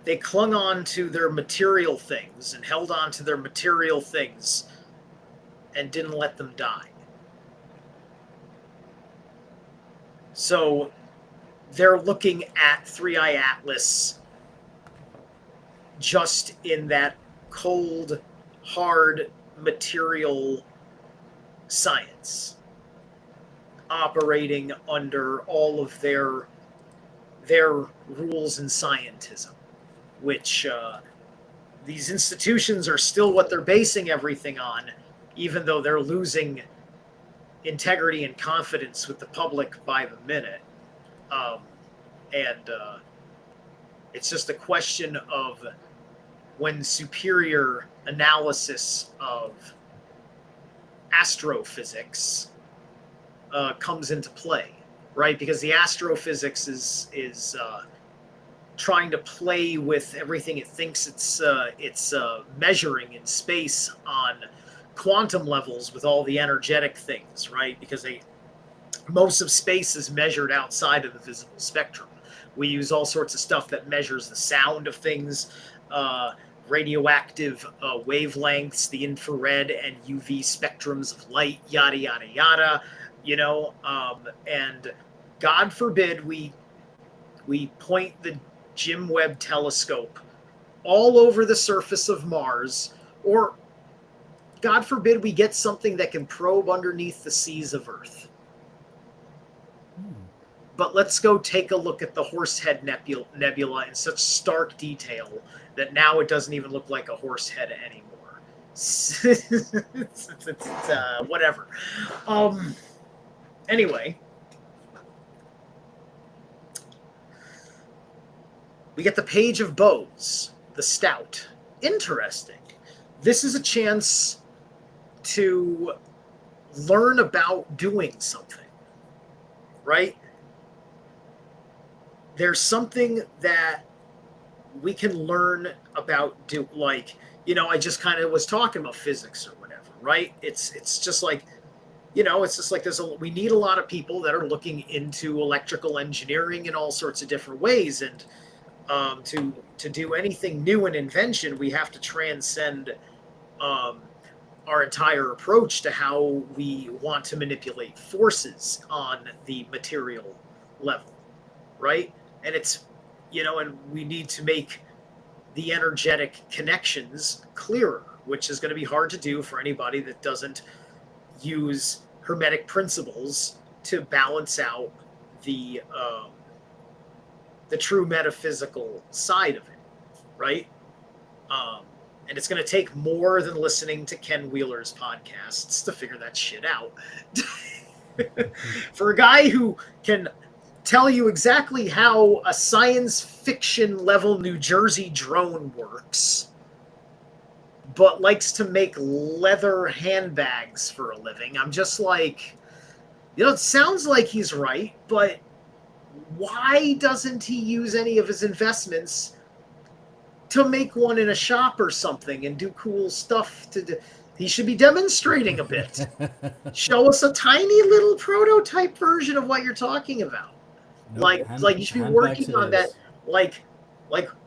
they clung on to their material things and held on to their material things and didn't let them die. So they're looking at Three-Eye Atlas just in that cold, hard, material science, operating under all of their rules and scientism, which these institutions are still what they're basing everything on, even though they're losing integrity and confidence with the public by the minute. And it's just a question of when superior analysis of astrophysics comes into play, right? Because the astrophysics is trying to play with everything it thinks it's measuring in space on quantum levels with all the energetic things, right? Because most of space is measured outside of the visible spectrum. We use all sorts of stuff that measures the sound of things radioactive wavelengths, the infrared and UV spectrums of light, yada yada yada, and God forbid we point the Jim Webb telescope all over the surface of Mars, or God forbid we get something that can probe underneath the seas of Earth. But let's go take a look at the Horsehead Nebula in such stark detail that now it doesn't even look like a horse head anymore. Whatever. Anyway, we get the Page of Bows, the Stout. Interesting. This is a chance to learn about doing something, right? There's something that we can learn about, I just kind of was talking about physics or whatever, right? It's just like, we need a lot of people that are looking into electrical engineering in all sorts of different ways, and to do anything new in invention, we have to transcend our entire approach to how we want to manipulate forces on the material level, right? And it's, and we need to make the energetic connections clearer, which is going to be hard to do for anybody that doesn't use hermetic principles to balance out the true metaphysical side of it, right? And it's going to take more than listening to Ken Wheeler's podcasts to figure that shit out. For a guy who can tell you exactly how a science fiction level New Jersey drone works, but likes to make leather handbags for a living, I'm just like, it sounds like he's right, but why doesn't he use any of his investments to make one in a shop or something and do cool stuff to do? He should be demonstrating a bit. Show us a tiny little prototype version of what you're talking about. Nope, like you should be working on that. Like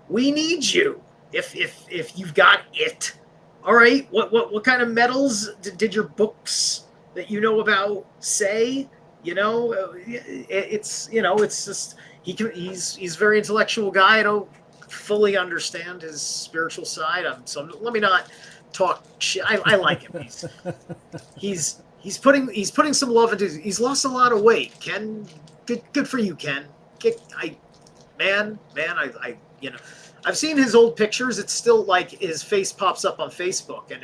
we need you. If you've got it. All right. What kind of metals did your books that you know about say? It's just he's a very intellectual guy. I don't fully understand his spiritual side. So let me not talk shit. I like him. He's putting some love into. He's lost a lot of weight. Ken, good for you, Ken. I've seen his old pictures. It's still like his face pops up on Facebook, and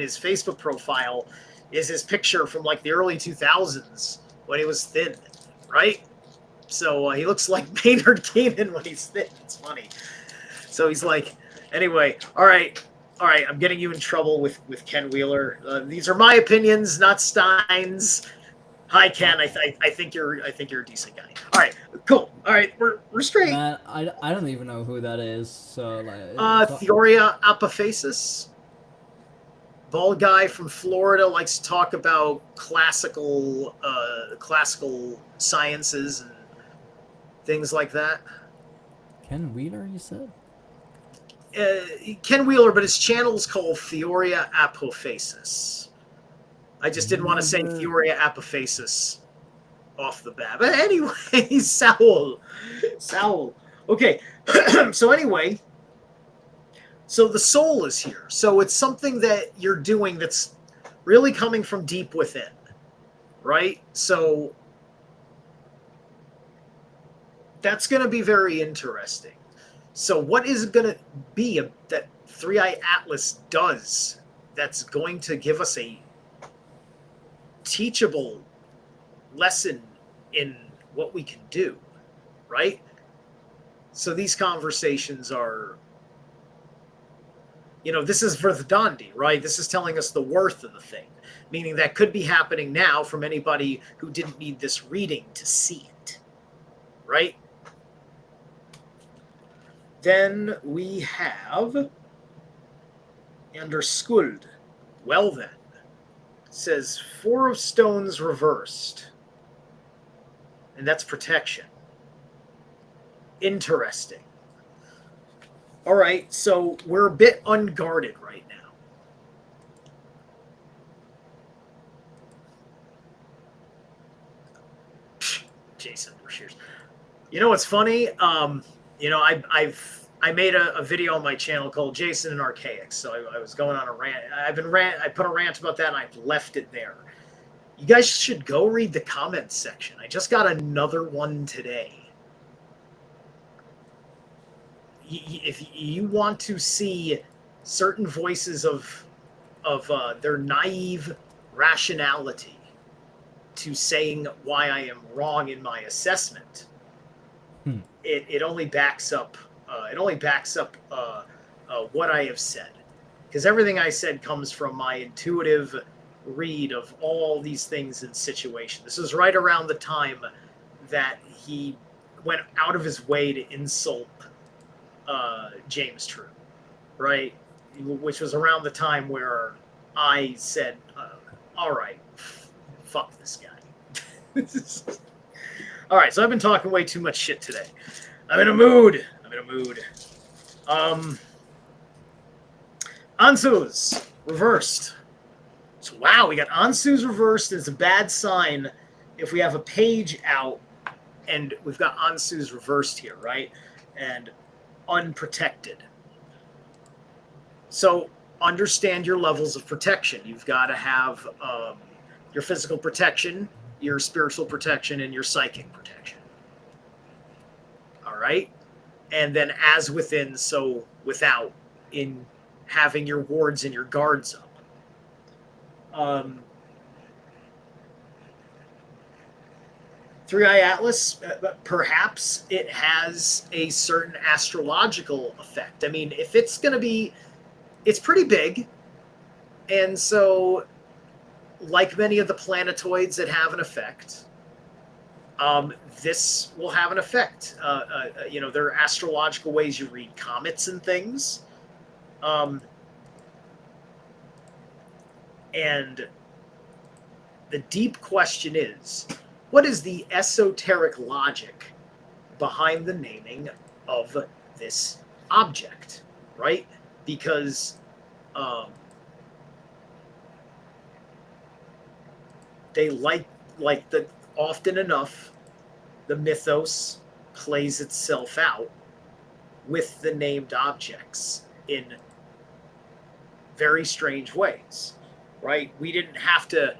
his Facebook profile is his picture from like the early 2000s when he was thin, right? So he looks like Maynard Keenan when he's thin. It's funny. So he's like, anyway, all right, I'm getting you in trouble with Ken Wheeler. These are my opinions, not Stein's. Hi, Ken. I think you're a decent guy. All right, cool. All right, we're straight. Man, I don't even know who that is. So Theoria Apophasis. Bald guy from Florida, likes to talk about classical sciences and things like that. Ken Wheeler, you said? Ken Wheeler, but his channel is called Theoria Apophasis. I just didn't want to say Theoria Apophasis off the bat. But anyway, Saul. Okay, so anyway, so the soul is here. So it's something that you're doing that's really coming from deep within, right? So that's going to be very interesting. So what is it going to be that Three-Eye Atlas does that's going to give us a teachable lesson in what we can do, right? So these conversations are, this is for the dandy, right? This is telling us the worth of the thing, meaning that could be happening now from anybody who didn't need this reading to see it, right? Then we have under Skuld. Well then, it says 4 of stones reversed. And that's protection. Interesting. All right, so we're a bit unguarded right now. Jason, cheers. You know what's funny? I made a video on my channel called Jason and Archaics. So I was going on a rant. I put a rant about that, and I've left it there. You guys should go read the comments section. I just got another one today. If you want to see certain voices of their naive rationality to saying why I am wrong in my assessment, it only backs up what I have said, because everything I said comes from my intuitive read of all these things and situations. This was right around the time that he went out of his way to insult James True, right? Which was around the time where I said, all right, fuck this guy. All right, so I've been talking way too much shit today. I'm in a mood. Ansu's reversed. So, wow, we got Ansu's reversed. It's a bad sign if we have a page out and we've got Ansu's reversed here, right? And unprotected. So understand your levels of protection. You've got to have your physical protection, your spiritual protection, and your psychic protection. All right? And then as within, so without, in having your wards and your guards up. Three-Eye Atlas, perhaps it has a certain astrological effect. I mean, if it's going to be, it's pretty big. And so, like many of the planetoids that have an effect, this will have an effect. There are astrological ways you read comets and things. And the deep question is, what is the esoteric logic behind the naming of this object, right? Because they like the often enough, the mythos plays itself out with the named objects in very strange ways, right? We didn't have to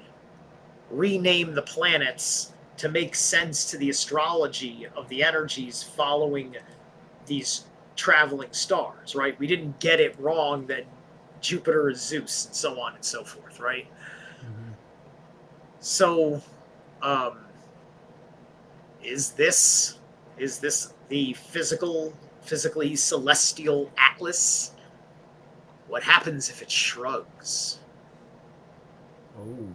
rename the planets to make sense to the astrology of the energies following these traveling stars, right? We didn't get it wrong that Jupiter is Zeus and so on and so forth, right? Mm-hmm. So, is this the physically celestial atlas? What happens if it shrugs? Oh.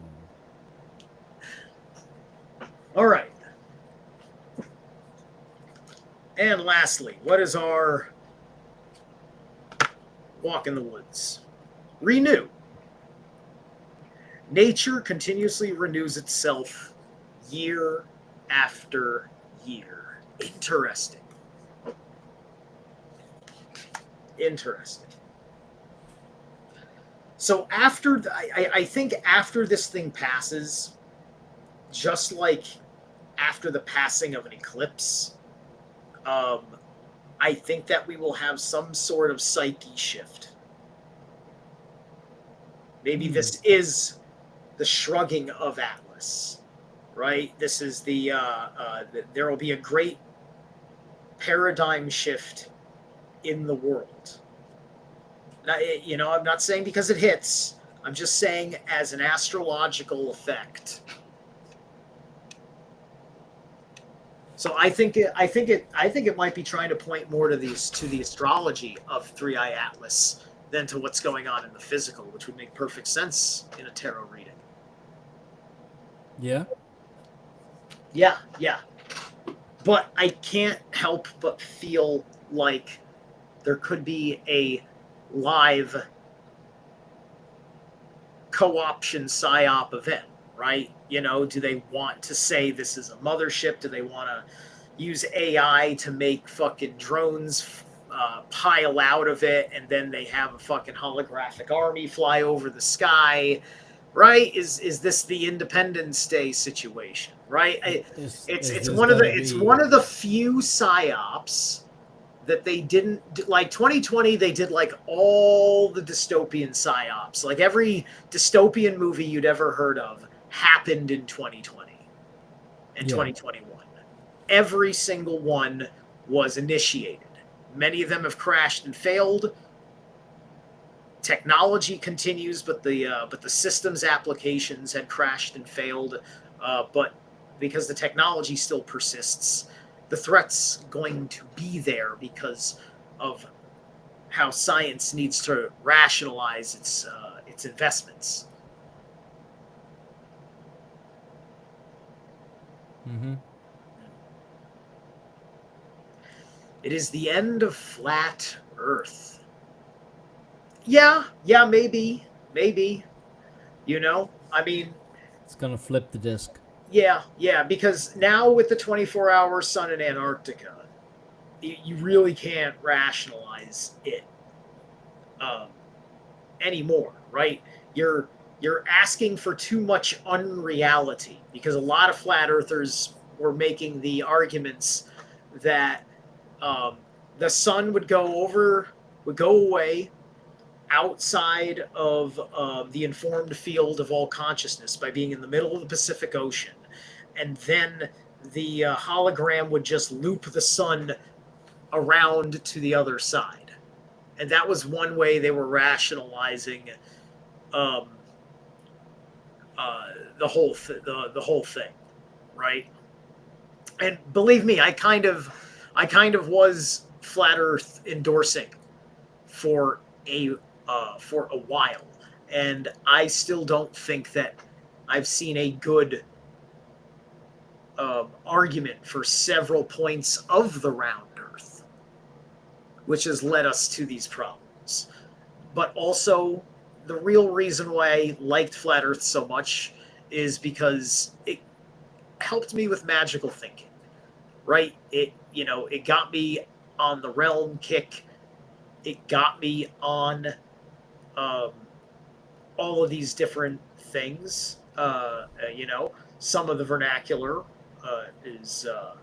All right. And lastly, what is our walk in the woods? Renew. Nature continuously renews itself year after year. Interesting. So I think after this thing passes, just like after the passing of an eclipse, I think that we will have some sort of psyche shift. Maybe this is the shrugging of Atlas, right? This is there will be a great paradigm shift in the world. Now, I'm not saying because it hits. I'm just saying as an astrological effect. So I think it might be trying to point more to the astrology of Three-Eye Atlas than to what's going on in the physical, which would make perfect sense in a tarot reading. Yeah. Yeah. But I can't help but feel like there could be a live co-option psyop event, right? Do they want to say this is a mothership? Do they want to use AI to make fucking drones pile out of it, and then they have a fucking holographic army fly over the sky, right? Is this the Independence Day situation, right? Is It's this one of the gonna it's be? one of the few psyops that they didn't like. 2020 they did like all the dystopian psyops, like every dystopian movie you'd ever heard of happened in 2020 and Yeah. 2021. Every single one was initiated. Many of them have crashed and failed. Technology continues, but the systems applications had crashed and failed. But because the technology still persists, the threat's going to be there because of how science needs to rationalize its investments. Mm-hmm. It is the end of flat Earth. Yeah, maybe. I mean, It's gonna flip the disc. yeah, because now with the 24-hour sun in Antarctica, you really can't rationalize it um, anymore, right? You're asking for too much unreality because a lot of flat earthers were making the arguments that um, the sun would go away outside of the informed field of all consciousness by being in the middle of the Pacific Ocean, and then the hologram would just loop the sun around to the other side, and that was one way they were rationalizing um, uh, the whole thing, right? And believe me, I kind of was flat Earth endorsing for for a while, and I still don't think that I've seen a good argument for several points of the round Earth, which has led us to these problems. But also, the real reason why I liked flat Earth so much is because it helped me with magical thinking. Right? It got me on the realm kick. It got me on um, all of these different things. Some of the vernacular uh, is uh,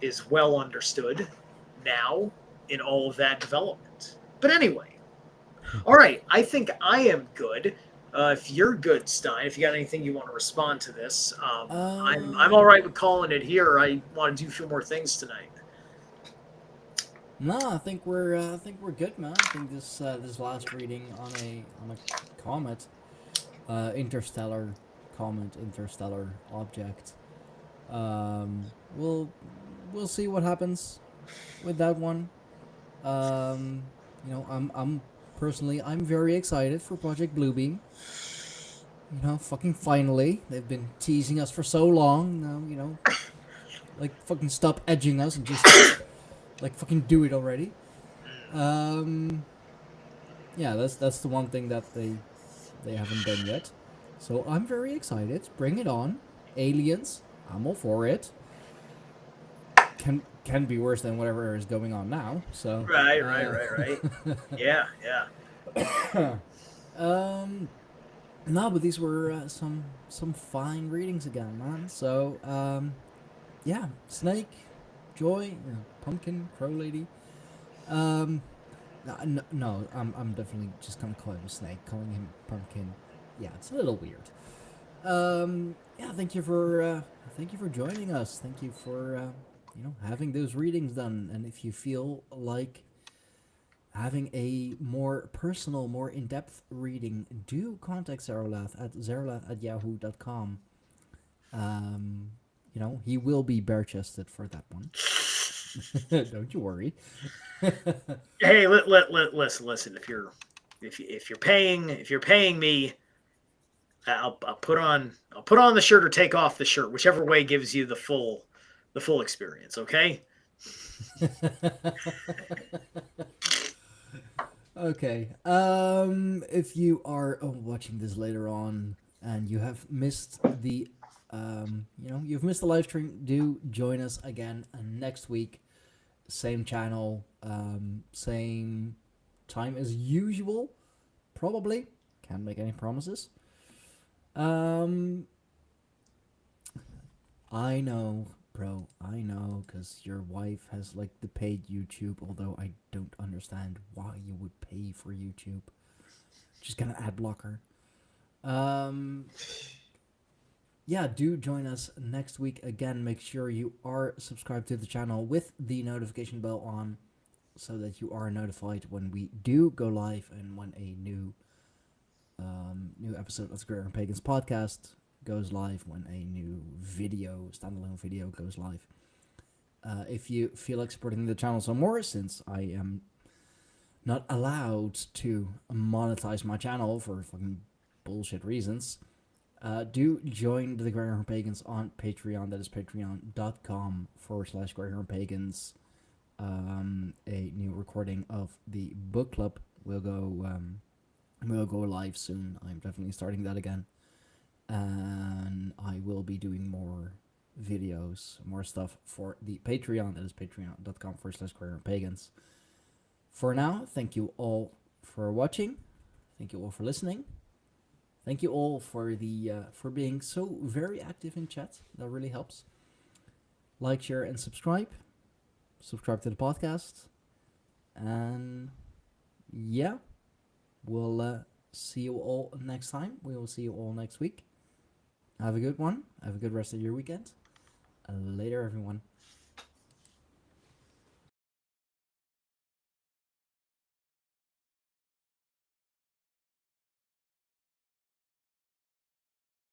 is well understood now in all of that development. But anyway, all right. I think I am good. If you're good, Stein, if you got anything you want to respond to this, I'm all Um. right with calling it here. I want to do a few more things tonight. No, I think we're good, man. I think this last reading on a comet, interstellar comet, interstellar object. Um, we'll we'll see what happens with that one. I'm personally I'm very excited for Project Bluebeam. Fucking finally, they've been teasing us for so long. Now, like fucking stop edging us and just like fucking do it already. Um, yeah, that's the one thing that they haven't done yet. So I'm very excited. Bring it on, aliens. I'm all for it. Can be worse than whatever is going on now. So Right. Yeah, yeah. um, no, but these were some fine readings again, man. So yeah, Snake, Joy, Pumpkin, Crow Lady. Um, no, I'm definitely just gonna call him Snake. Calling him Pumpkin, yeah, it's a little weird. Yeah, thank you for joining us. Thank you for having those readings done. And if you feel like having a more personal, more in-depth reading, do contact Zerilath at zerilath@yahoo.com. Um, he will be bare-chested for that one. Don't you worry. Hey, listen. If you're paying me, I'll put on the shirt or take off the shirt, whichever way gives you the full experience. Okay. Okay. If you are watching this later on and you have missed you've missed the live stream, do join us again next week, same channel, same time as usual. Probably. Can't make any promises. Um, I know, bro. I know, because your wife has like the paid YouTube. Although I don't understand why you would pay for YouTube. Just gonna ad blocker. Um, yeah, do join us next week again. Make sure you are subscribed to the channel with the notification bell on, so that you are notified when we do go live and when a new episode of the Greyhorn Pagans podcast goes live, when a new standalone video goes live. If you feel like supporting the channel some more, since I am not allowed to monetize my channel for fucking bullshit reasons, do join the Greyhorn Pagans on Patreon. That is patreon.com/GreyhornPagans. A new recording of the book club will go live soon. I'm definitely starting that again, and I will be doing more videos, more stuff for the Patreon. That is patreon.com/GreyhornPagans. For now, thank you all for watching. Thank you all for listening. Thank you all for for being so very active in chat. That really helps. Like, share, and subscribe. Subscribe to the podcast. And yeah, we'll see you all next time. We will see you all next week. Have a good one. Have a good rest of your weekend. Later, everyone.